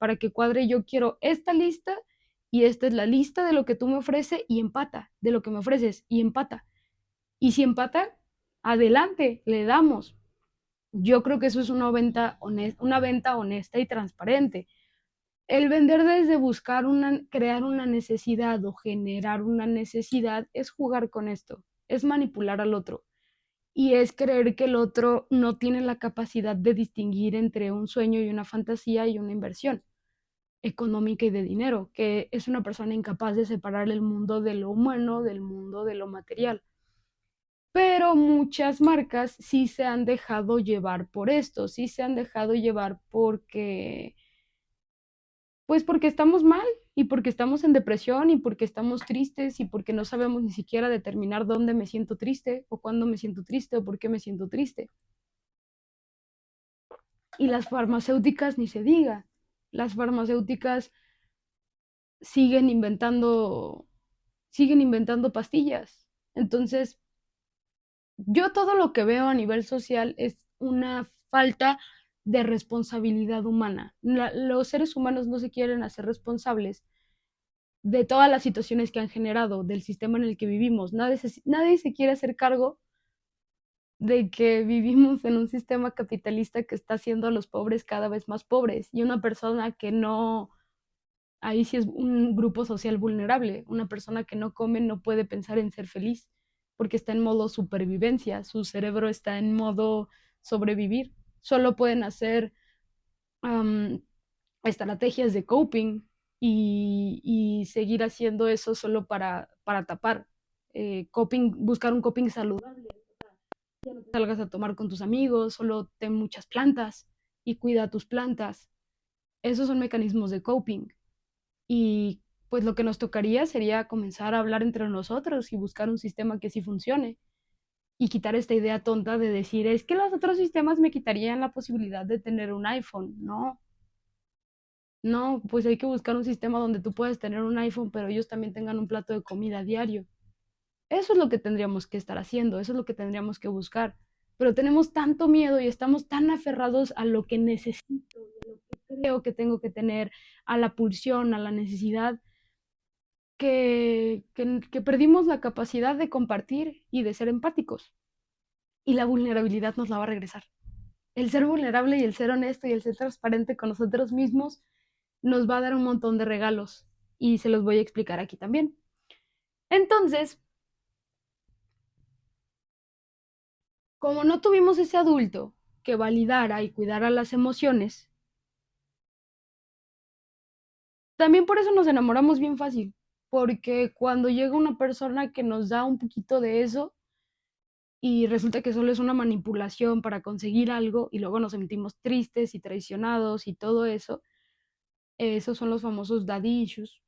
yo quiero esta lista y esta es la lista de lo que tú me ofreces y empata, de lo que me ofreces y empata. Y si empata, adelante, le damos. Yo creo que eso es una venta honesta y transparente. El vender desde crear una necesidad o generar una necesidad es jugar con esto, es manipular al otro y es creer que el otro no tiene la capacidad de distinguir entre un sueño y una fantasía y una inversión económica y de dinero, que es una persona incapaz de separar el mundo de lo humano del mundo de lo material. Pero muchas marcas sí se han dejado llevar por esto, sí se han dejado llevar pues porque estamos mal y porque estamos en depresión y porque estamos tristes y porque no sabemos ni siquiera determinar dónde me siento triste o cuándo me siento triste o por qué me siento triste. Y las farmacéuticas ni se diga. Las farmacéuticas siguen inventando, siguen inventando pastillas. Entonces, yo todo lo que veo a nivel social es una falta de responsabilidad humana. Los seres humanos no se quieren hacer responsables de todas las situaciones que han generado, del sistema en el que vivimos. Nadie se quiere hacer cargo de que vivimos en un sistema capitalista que está haciendo a los pobres cada vez más pobres y una persona que no, ahí sí es un grupo social vulnerable, una persona que no come no puede pensar en ser feliz porque está en modo supervivencia, su cerebro está en modo sobrevivir, solo pueden hacer um, estrategias de coping y seguir haciendo eso solo para tapar. Buscar un coping saludable. Ya no te salgas a tomar con tus amigos, solo ten muchas plantas y cuida tus plantas. Esos son mecanismos de coping. Y pues lo que nos tocaría sería comenzar a hablar entre nosotros y buscar un sistema que sí funcione y quitar esta idea tonta de decir, es que los otros sistemas me quitarían la posibilidad de tener un iPhone. No, no, pues hay que buscar un sistema donde tú puedas tener un iPhone, pero ellos también tengan un plato de comida a diario. Eso es lo que tendríamos que estar haciendo, eso es lo que tendríamos que buscar. Pero tenemos tanto miedo y estamos tan aferrados a lo que necesito, a lo que creo que tengo que tener, a la pulsión, a la necesidad, que perdimos la capacidad de compartir y de ser empáticos. Y la vulnerabilidad nos la va a regresar. El ser vulnerable y el ser honesto y el ser transparente con nosotros mismos nos va a dar un montón de regalos y se los voy a explicar aquí también. Entonces, como no tuvimos ese adulto que validara y cuidara las emociones, también por eso nos enamoramos bien fácil, porque cuando llega una persona que nos da un poquito de eso y resulta que solo es una manipulación para conseguir algo y luego nos sentimos tristes y traicionados y todo eso, Esos son los famosos daddy issues.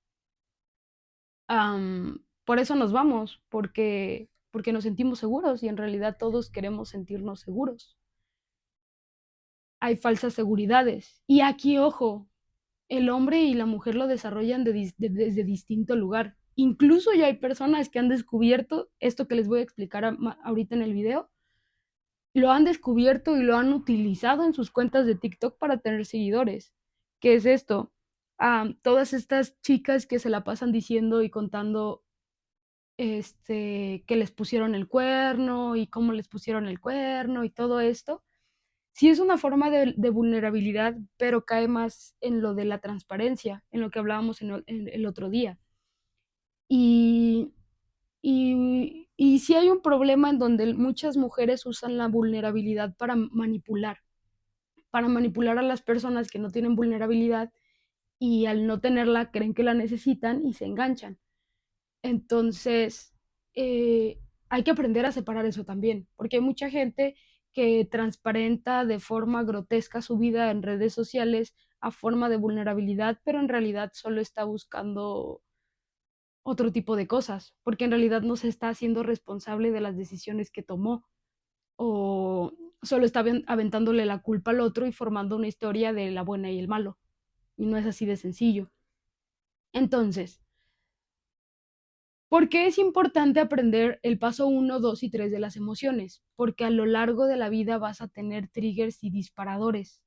Por eso nos vamos, porque nos sentimos seguros y en realidad todos queremos sentirnos seguros. Hay falsas seguridades. Y aquí, ojo, el hombre y la mujer lo desarrollan desde distinto lugar. Incluso ya hay personas que han descubierto esto que les voy a explicar ahorita en el video, lo han descubierto y lo han utilizado en sus cuentas de TikTok para tener seguidores. ¿Qué es esto? Todas estas chicas que se la pasan diciendo y contando que les pusieron el cuerno y cómo les pusieron el cuerno y todo esto. Sí es una forma de vulnerabilidad, pero cae más en lo de la transparencia, en lo que hablábamos en el otro día. Y, y sí hay un problema en donde muchas mujeres usan la vulnerabilidad para manipular a las personas que no tienen vulnerabilidad y al no tenerla creen que la necesitan y se enganchan. Entonces, hay que aprender a separar eso también, porque hay mucha gente que transparenta de forma grotesca su vida en redes sociales a forma de vulnerabilidad, pero en realidad solo está buscando otro tipo de cosas, porque en realidad no se está haciendo responsable de las decisiones que tomó o solo está aventándole la culpa al otro y formando una historia de la buena y el malo. Y no es así de sencillo. Entonces, ¿por qué es importante aprender el paso uno, 2 y 3 de las emociones? Porque a lo largo de la vida vas a tener triggers y disparadores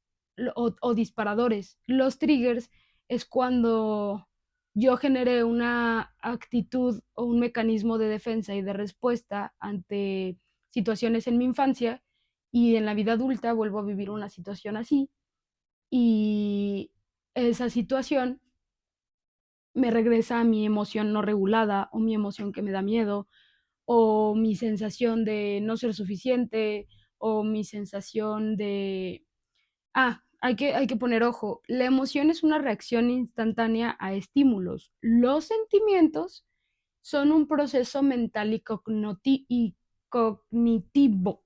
o disparadores. Los triggers es cuando yo generé una actitud o un mecanismo de defensa y de respuesta ante situaciones en mi infancia y en la vida adulta vuelvo a vivir una situación así y esa situación me regresa a mi emoción no regulada o mi emoción que me da miedo o mi sensación de no ser suficiente o mi sensación de... hay que poner ojo, la emoción es una reacción instantánea a estímulos. Los sentimientos son un proceso mental y cognitivo.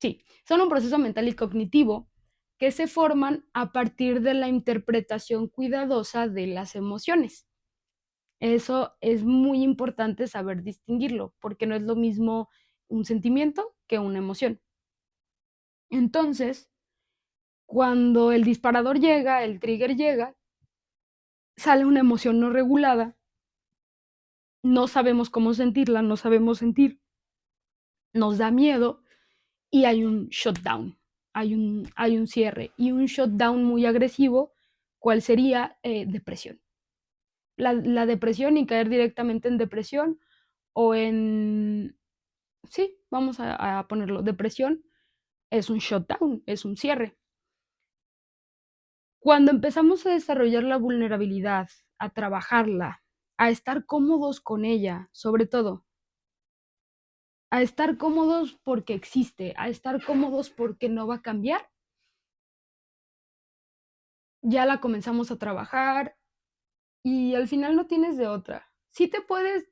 Sí, son un proceso mental y cognitivo que se forman a partir de la interpretación cuidadosa de las emociones. Eso es muy importante saber distinguirlo, porque no es lo mismo un sentimiento que una emoción. Entonces, cuando el disparador llega, el trigger llega, sale una emoción no regulada, no sabemos cómo sentirla, no sabemos sentir, nos da miedo y hay un shutdown, hay un cierre y un shutdown muy agresivo, ¿cuál sería? Depresión. La depresión y caer directamente en depresión o en sí, vamos a ponerlo, depresión, es un shutdown, es un cierre. Cuando empezamos a desarrollar la vulnerabilidad, a trabajarla, a estar cómodos con ella, sobre todo, a estar cómodos porque existe, a estar cómodos porque no va a cambiar, ya la comenzamos a trabajar y al final no tienes de otra. Sí te puedes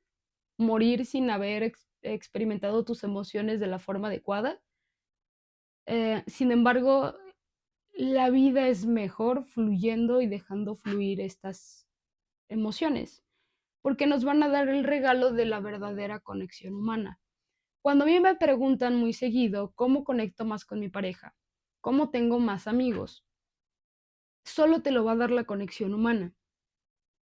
morir sin haber experimentado tus emociones de la forma adecuada. Sin embargo, la vida es mejor fluyendo y dejando fluir estas emociones, porque nos van a dar el regalo de la verdadera conexión humana. Cuando a mí me preguntan muy seguido cómo conecto más con mi pareja, cómo tengo más amigos, solo te lo va a dar la conexión humana.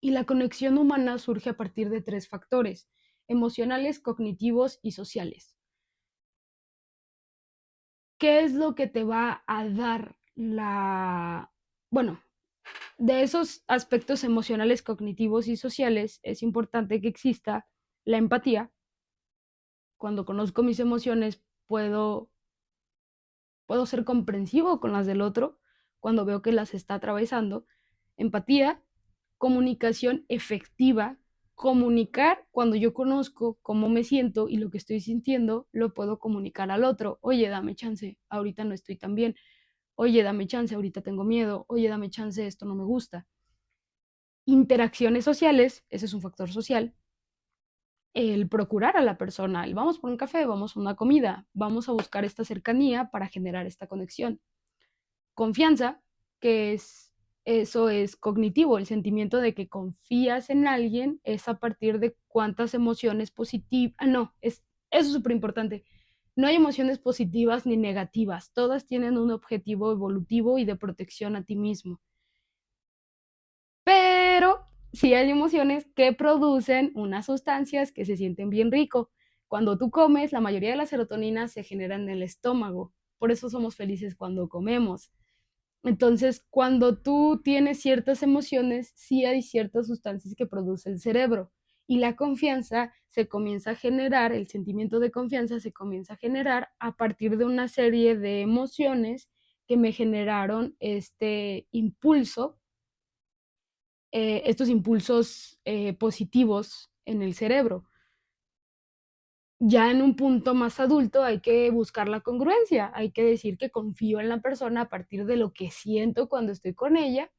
Y la conexión humana surge a partir de tres factores: emocionales, cognitivos y sociales. ¿Qué es lo que te va a dar bueno, de esos aspectos emocionales, cognitivos y sociales? Es importante que exista la empatía. Cuando conozco mis emociones, puedo ser comprensivo con las del otro cuando veo que las está atravesando. Empatía, comunicación efectiva, comunicar cuando yo conozco cómo me siento y lo que estoy sintiendo, lo puedo comunicar al otro. Oye, dame chance, ahorita no estoy tan bien. Oye, dame chance, ahorita tengo miedo. Oye, dame chance, esto no me gusta. Interacciones sociales, ese es un factor social. El procurar a la persona, el vamos por un café, vamos a una comida, vamos a buscar esta cercanía para generar esta conexión. Confianza, que es eso es cognitivo, el sentimiento de que confías en alguien es a partir de cuántas emociones positivas, no, eso es súper importante. No hay emociones positivas ni negativas, todas tienen un objetivo evolutivo y de protección a ti mismo. Pero sí hay emociones que producen unas sustancias que se sienten bien rico. Cuando tú comes, la mayoría de la serotonina se genera en el estómago. Por eso somos felices cuando comemos. Entonces, cuando tú tienes ciertas emociones, sí hay ciertas sustancias que produce el cerebro. Y la confianza se comienza a generar, el sentimiento de confianza se comienza a generar a partir de una serie de emociones que me generaron este impulso, estos impulsos positivos en el cerebro. Ya en un punto más adulto hay que buscar la congruencia, hay que decir que confío en la persona a partir de lo que siento cuando estoy con ella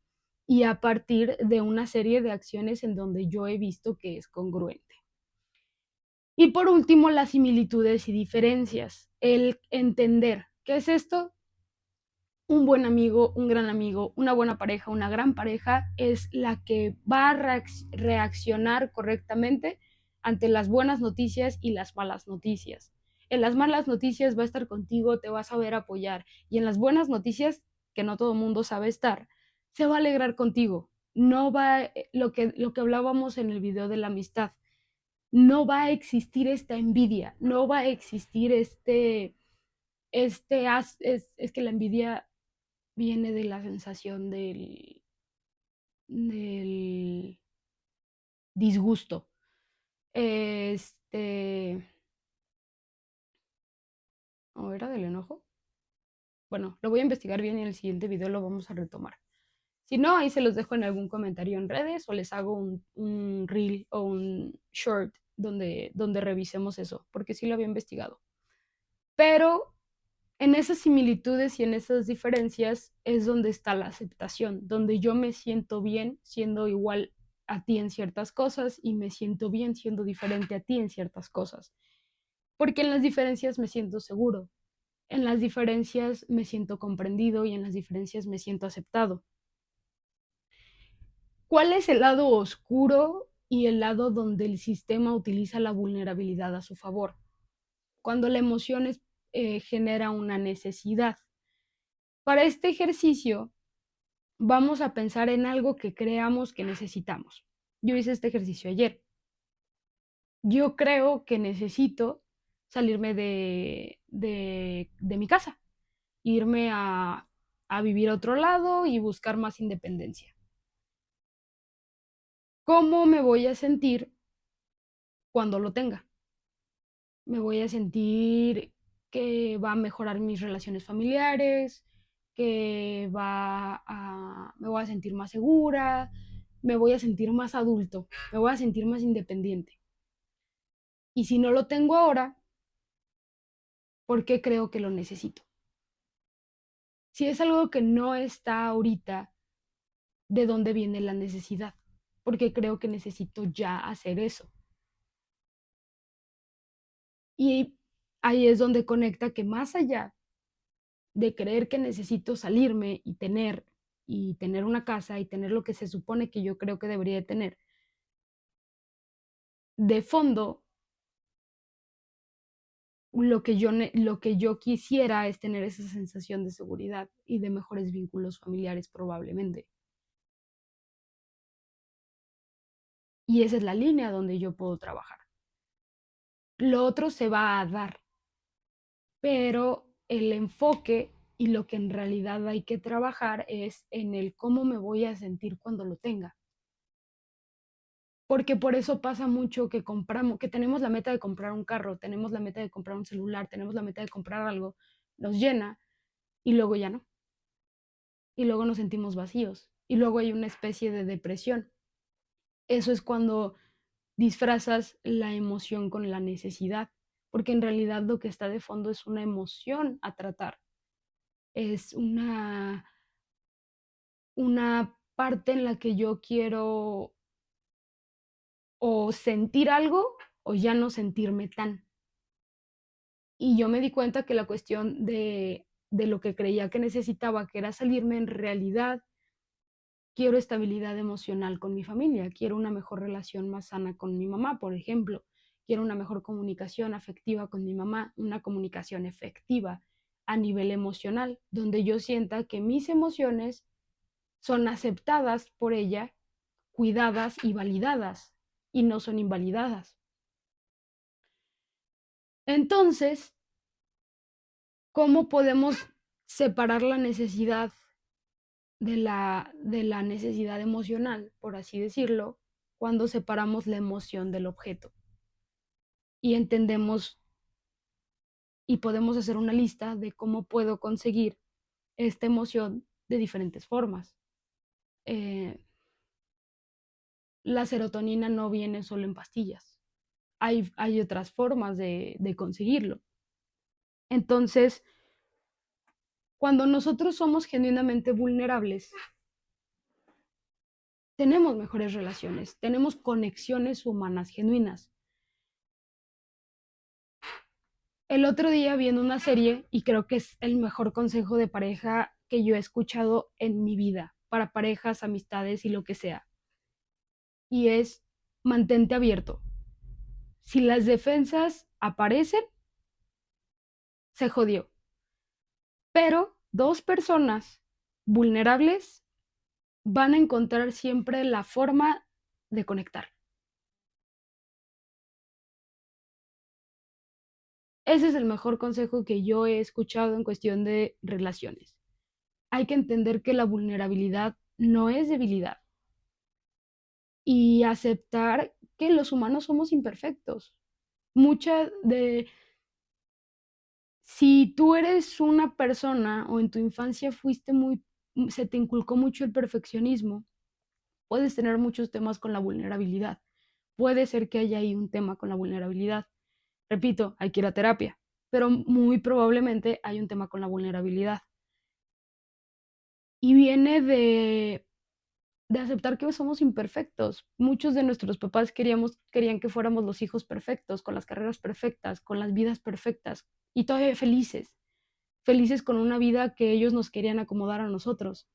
y a partir de una serie de acciones en donde yo he visto que es congruente. Y por último, las similitudes y diferencias, el entender qué es esto. Un buen amigo, un gran amigo, una buena pareja, una gran pareja es la que va a reaccionar correctamente ante las buenas noticias y las malas noticias. En las malas noticias va a estar contigo, te va a saber apoyar, y en las buenas noticias, que no todo el mundo sabe estar, se va a alegrar contigo. No va, lo que hablábamos en el video de la amistad, no va a existir esta envidia, no va a existir es que la envidia viene de la sensación del disgusto. Este, ¿o era del enojo? Bueno, lo voy a investigar bien y en el siguiente video lo vamos a retomar. Si no, ahí se los dejo en algún comentario en redes o les hago un reel o un short donde revisemos eso, porque sí lo había investigado. Pero en esas similitudes y en esas diferencias es donde está la aceptación, donde yo me siento bien siendo igual a ti en ciertas cosas y me siento bien siendo diferente a ti en ciertas cosas. Porque en las diferencias me siento seguro, en las diferencias me siento comprendido y en las diferencias me siento aceptado. ¿Cuál es el lado oscuro y el lado donde el sistema utiliza la vulnerabilidad a su favor? Cuando la emoción genera una necesidad. Para este ejercicio vamos a pensar en algo que creamos que necesitamos. Yo hice este ejercicio ayer. Yo creo que necesito salirme de mi casa, irme a vivir a otro lado y buscar más independencia. ¿Cómo me voy a sentir cuando lo tenga? Me voy a sentir que va a mejorar mis relaciones familiares, me voy a sentir más segura, me voy a sentir más adulto, me voy a sentir más independiente. Y si no lo tengo ahora, ¿por qué creo que lo necesito? Si es algo que no está ahorita, ¿de dónde viene la necesidad? Porque creo que necesito ya hacer eso. Y ahí es donde conecta que más allá de creer que necesito salirme y tener una casa y tener lo que se supone que yo creo que debería de tener, de fondo lo que yo quisiera es tener esa sensación de seguridad y de mejores vínculos familiares probablemente. Y esa es la línea donde yo puedo trabajar. Lo otro se va a dar, pero el enfoque y lo que en realidad hay que trabajar es en el cómo me voy a sentir cuando lo tenga. Porque por eso pasa mucho que tenemos la meta de comprar un carro, tenemos la meta de comprar un celular, tenemos la meta de comprar algo, nos llena y luego ya no. Y luego nos sentimos vacíos y luego hay una especie de depresión. Eso es cuando disfrazas la emoción con la necesidad, porque en realidad lo que está de fondo es una emoción a tratar, es una parte en la que yo quiero o sentir algo o ya no sentirme tan. Y yo me di cuenta que la cuestión de lo que creía que necesitaba, que era salirme, en realidad quiero estabilidad emocional con mi familia, quiero una mejor relación más sana con mi mamá, por ejemplo, quiero una mejor comunicación afectiva con mi mamá, una comunicación efectiva a nivel emocional, donde yo sienta que mis emociones son aceptadas por ella, cuidadas y validadas, y no son invalidadas. Entonces, ¿cómo podemos separar la necesidad de la necesidad emocional, por así decirlo, cuando separamos la emoción del objeto y entendemos y podemos hacer una lista de cómo puedo conseguir esta emoción de diferentes formas? Eh, la serotonina no viene solo en pastillas, hay otras formas de conseguirlo. Entonces, cuando nosotros somos genuinamente vulnerables, tenemos mejores relaciones, tenemos conexiones humanas genuinas. El otro día viendo una serie, y creo que es el mejor consejo de pareja que yo he escuchado en mi vida, para parejas, amistades y lo que sea, y es mantente abierto. Si las defensas aparecen, se jodió. Pero dos personas vulnerables van a encontrar siempre la forma de conectar. Ese es el mejor consejo que yo he escuchado en cuestión de relaciones. Hay que entender que la vulnerabilidad no es debilidad y aceptar que los humanos somos imperfectos. Mucha de Si tú eres una persona o en tu infancia se te inculcó mucho el perfeccionismo, puedes tener muchos temas con la vulnerabilidad. Puede ser que haya ahí un tema con la vulnerabilidad. Repito, hay que ir a terapia, pero muy probablemente hay un tema con la vulnerabilidad. Y viene de aceptar que somos imperfectos. Muchos de nuestros papás querían que fuéramos los hijos perfectos, con las carreras perfectas, con las vidas perfectas, y todavía felices, felices con una vida que ellos nos querían acomodar a nosotros,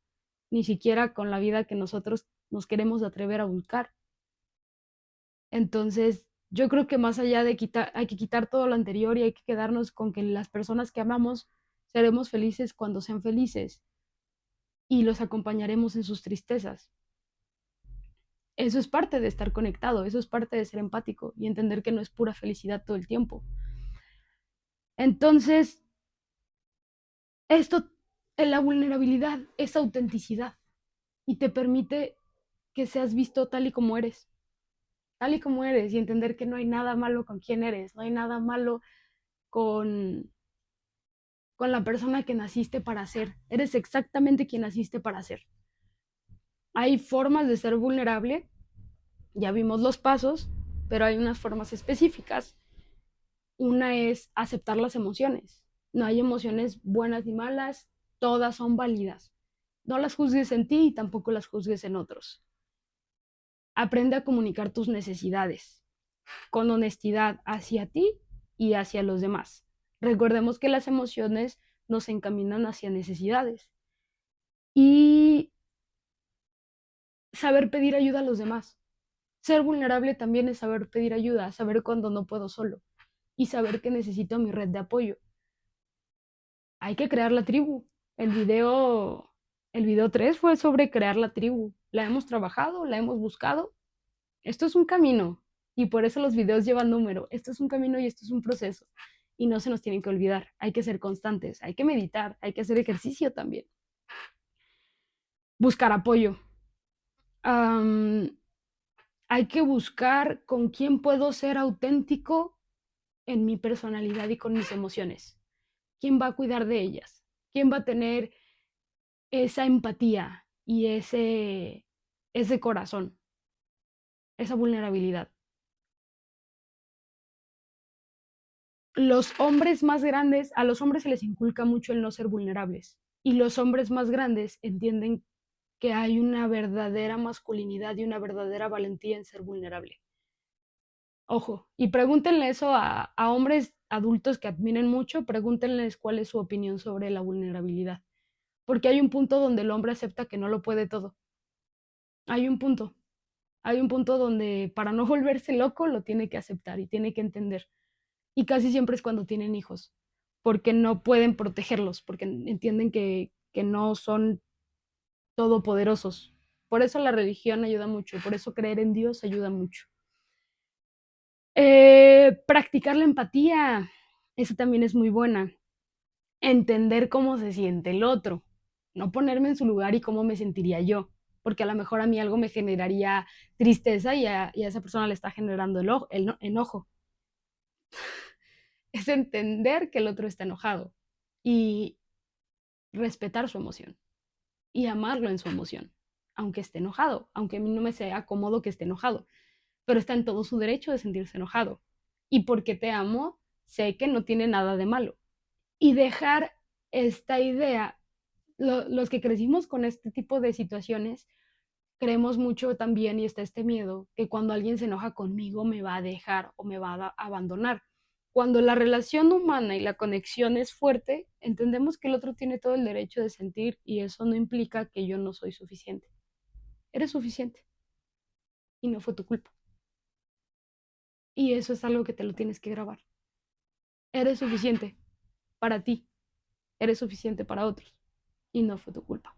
ni siquiera con la vida que nosotros nos queremos atrever a buscar. Entonces, yo creo que más allá de quitar, hay que quitar todo lo anterior y hay que quedarnos con que las personas que amamos seremos felices cuando sean felices y los acompañaremos en sus tristezas. Eso es parte de estar conectado, eso es parte de ser empático y entender que no es pura felicidad todo el tiempo. Entonces, esto, en la vulnerabilidad, es autenticidad y te permite que seas visto tal y como eres, y entender que no hay nada malo con quién eres, no hay nada malo con, con la persona que naciste para ser. Eres exactamente quien naciste para ser. Hay formas de ser vulnerable, ya vimos los pasos, pero hay unas formas específicas. Una es aceptar las emociones. No hay emociones buenas ni malas, todas son válidas. No las juzgues en ti y tampoco las juzgues en otros. Aprende a comunicar tus necesidades con honestidad hacia ti y hacia los demás. Recordemos que las emociones nos encaminan hacia necesidades y saber pedir ayuda a los demás. Ser vulnerable también es saber pedir ayuda, saber cuando no puedo solo y saber que necesito mi red de apoyo. Hay que crear la tribu. El video, el video 3 fue sobre crear la tribu. La hemos trabajado, la hemos buscado. Esto es un camino y por eso los videos llevan número. Esto es un camino y esto es un proceso. Y no se nos tienen que olvidar. Hay que ser constantes, hay que meditar, hay que hacer ejercicio también. Buscar apoyo. Hay que buscar con quién puedo ser auténtico en mi personalidad y con mis emociones. ¿Quién va a cuidar de ellas? ¿Quién va a tener esa empatía y ese corazón, esa vulnerabilidad? Los hombres más grandes, a los hombres se les inculca mucho el no ser vulnerables. Y los hombres más grandes entienden que hay una verdadera masculinidad y una verdadera valentía en ser vulnerable. Ojo, y pregúntenle eso a hombres adultos que admiren mucho, pregúntenles cuál es su opinión sobre la vulnerabilidad. Porque hay un punto donde el hombre acepta que no lo puede todo Hay un punto, hay un punto donde para no volverse loco lo tiene que aceptar y tiene que entender. Y casi siempre es cuando tienen hijos, porque no pueden protegerlos, porque entienden que no son todopoderosos. Por eso la religión ayuda mucho, por eso creer en Dios ayuda mucho. Practicar la empatía, esa también es muy buena. Entender cómo se siente el otro, no ponerme en su lugar y cómo me sentiría yo, porque a lo mejor a mí algo me generaría tristeza y a esa persona le está generando el enojo. Es entender que el otro está enojado y respetar su emoción y amarlo en su emoción, aunque esté enojado, aunque a mí no me sea cómodo que esté enojado, pero está en todo su derecho de sentirse enojado. Y porque te amo, sé que no tiene nada de malo. Y dejar esta idea, los que crecimos con este tipo de situaciones, creemos mucho también y está este miedo que cuando alguien se enoja conmigo me va a dejar o me va a abandonar. Cuando la relación humana y la conexión es fuerte, entendemos que el otro tiene todo el derecho de sentir y eso no implica que yo no soy suficiente. Eres suficiente y no fue tu culpa. Y eso es algo que te lo tienes que grabar. Eres suficiente para ti, eres suficiente para otros y no fue tu culpa.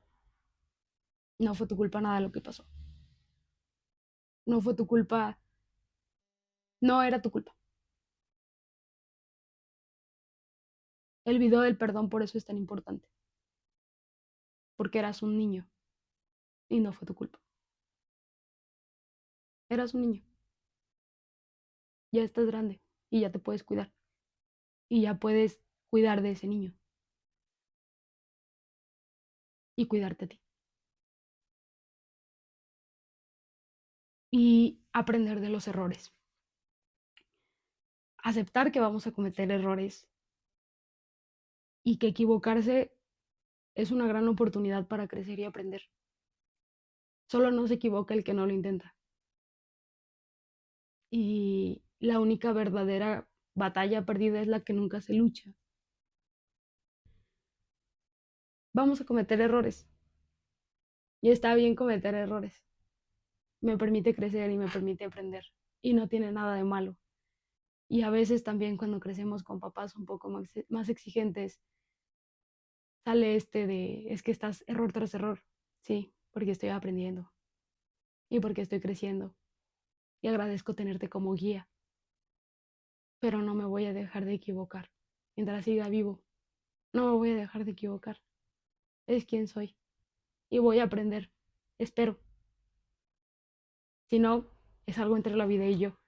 No fue tu culpa nada de lo que pasó. No fue tu culpa, no era tu culpa. El video del perdón por eso es tan importante, porque eras un niño y no fue tu culpa. Eras un niño, ya estás grande y ya te puedes cuidar y ya puedes cuidar de ese niño y cuidarte a ti y aprender de los errores. Aceptar que vamos a cometer errores y que equivocarse es una gran oportunidad para crecer y aprender. Solo no se equivoca el que no lo intenta. Y la única verdadera batalla perdida es la que nunca se lucha. Vamos a cometer errores y está bien cometer errores. Me permite crecer y me permite aprender y no tiene nada de malo. Y a veces también cuando crecemos con papás un poco más exigentes, sale este de, es que estás error tras error. Sí, porque estoy aprendiendo y porque estoy creciendo y agradezco tenerte como guía, pero no me voy a dejar de equivocar. Mientras siga vivo, no me voy a dejar de equivocar. Es quien soy y voy a aprender. Espero. Si no, es algo entre la vida y yo.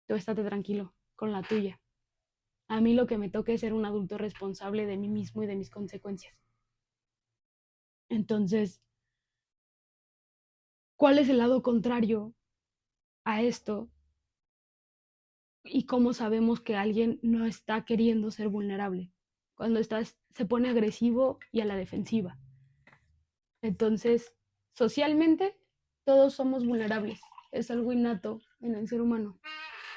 Tú estate tranquilo con la tuya. A mí lo que me toca es ser un adulto responsable de mí mismo y de mis consecuencias. Entonces, ¿cuál es el lado contrario a esto? ¿Y cómo sabemos que alguien no está queriendo ser vulnerable? Cuando se pone agresivo y a la defensiva. Entonces, socialmente, todos somos vulnerables. Es algo innato en el ser humano.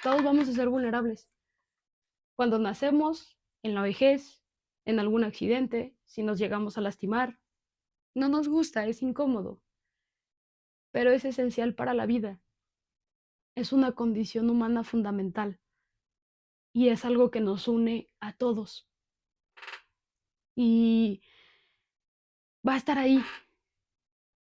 Todos vamos a ser vulnerables. Cuando nacemos, en la vejez, en algún accidente, si nos llegamos a lastimar, no nos gusta, es incómodo, pero es esencial para la vida. Es una condición humana fundamental y es algo que nos une a todos. Y va a estar ahí,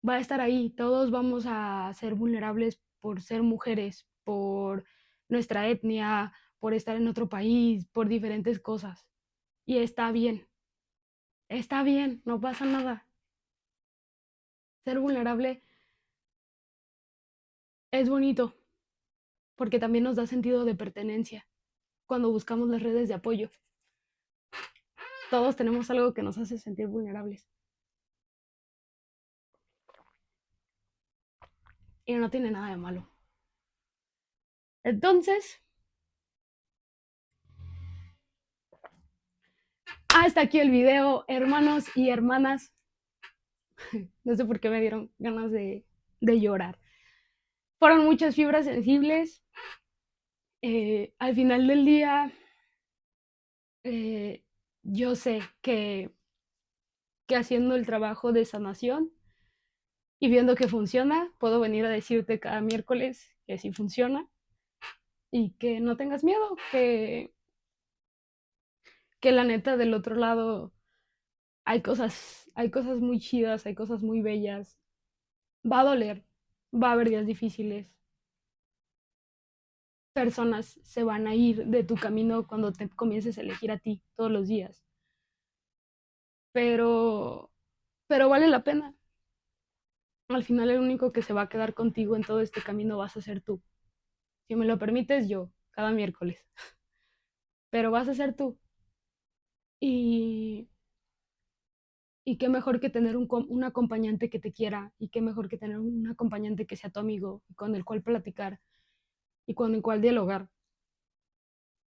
va a estar ahí. Todos vamos a ser vulnerables por ser mujeres, por nuestra etnia, por estar en otro país, por diferentes cosas. Y está bien, no pasa nada. Ser vulnerable es bonito porque también nos da sentido de pertenencia cuando buscamos las redes de apoyo. Todos tenemos algo que nos hace sentir vulnerables y no tiene nada de malo. Entonces, hasta aquí el video, hermanos y hermanas. No sé por qué me dieron ganas de llorar. Fueron muchas fibras sensibles. Al final del día, eh, yo sé que haciendo el trabajo de sanación y viendo que funciona, puedo venir a decirte cada miércoles que sí funciona y que no tengas miedo, que la neta del otro lado hay cosas muy chidas, hay cosas muy bellas. Va a doler, va a haber días difíciles, personas se van a ir de tu camino cuando te comiences a elegir a ti todos los días, pero, pero vale la pena. Al final el único que se va a quedar contigo en todo este camino vas a ser tú. Si me lo permites, yo, cada miércoles. Pero vas a ser tú. Y, y qué mejor que tener un acompañante que te quiera. Y qué mejor que tener un acompañante que sea tu amigo, con el cual platicar y con el cual dialogar.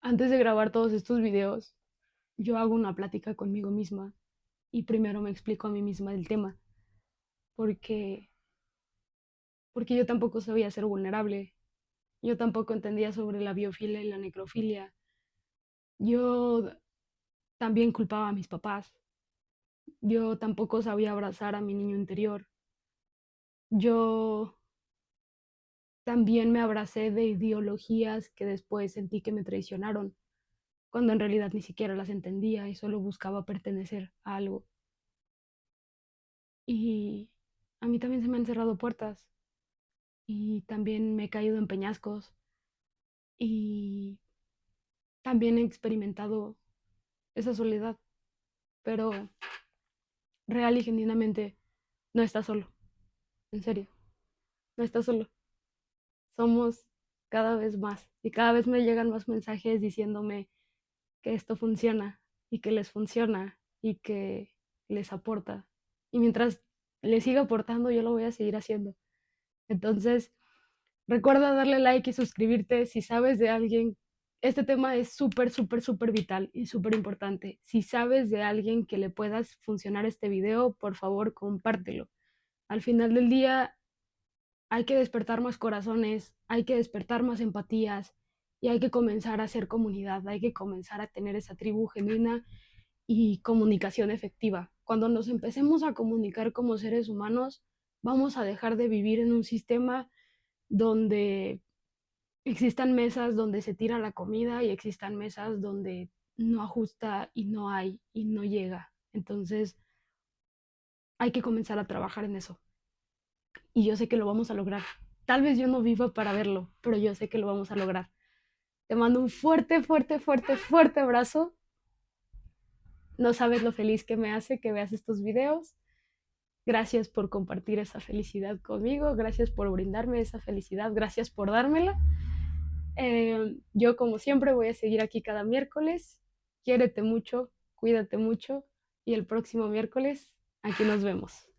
Antes de grabar todos estos videos, yo hago una plática conmigo misma y primero me explico a mí misma el tema. Porque, porque yo tampoco sabía ser vulnerable. Yo tampoco entendía sobre la biofilia y la necrofilia. Yo también culpaba a mis papás. Yo tampoco sabía abrazar a mi niño interior. Yo también me abracé de ideologías que después sentí que me traicionaron, cuando en realidad ni siquiera las entendía y solo buscaba pertenecer a algo. Y a mí también se me han cerrado puertas y también me he caído en peñascos y también he experimentado esa soledad, pero real y genuinamente no estás solo, en serio, no estás solo. Somos cada vez más y cada vez me llegan más mensajes diciéndome que esto funciona y que les funciona y que les aporta. Y mientras les siga aportando, yo lo voy a seguir haciendo. Entonces, recuerda darle like y suscribirte si sabes de alguien. Este tema es súper, súper, súper vital y súper importante. Si sabes de alguien que le puedas funcionar este video, por favor, compártelo. Al final del día, hay que despertar más corazones, hay que despertar más empatías y hay que comenzar a hacer comunidad, hay que comenzar a tener esa tribu genuina y comunicación efectiva. Cuando nos empecemos a comunicar como seres humanos, vamos a dejar de vivir en un sistema donde existan mesas donde se tira la comida y existan mesas donde no ajusta y no hay y no llega. Entonces hay que comenzar a trabajar en eso. Y yo sé que lo vamos a lograr. Tal vez yo no viva para verlo, pero yo sé que lo vamos a lograr. Te mando un fuerte, fuerte, fuerte, fuerte abrazo. No sabes lo feliz que me hace que veas estos videos. Gracias por compartir esa felicidad conmigo. Gracias por brindarme esa felicidad. Gracias por dármela. Yo, como siempre, voy a seguir aquí cada miércoles. Quiérete mucho, cuídate mucho y el próximo miércoles aquí nos vemos.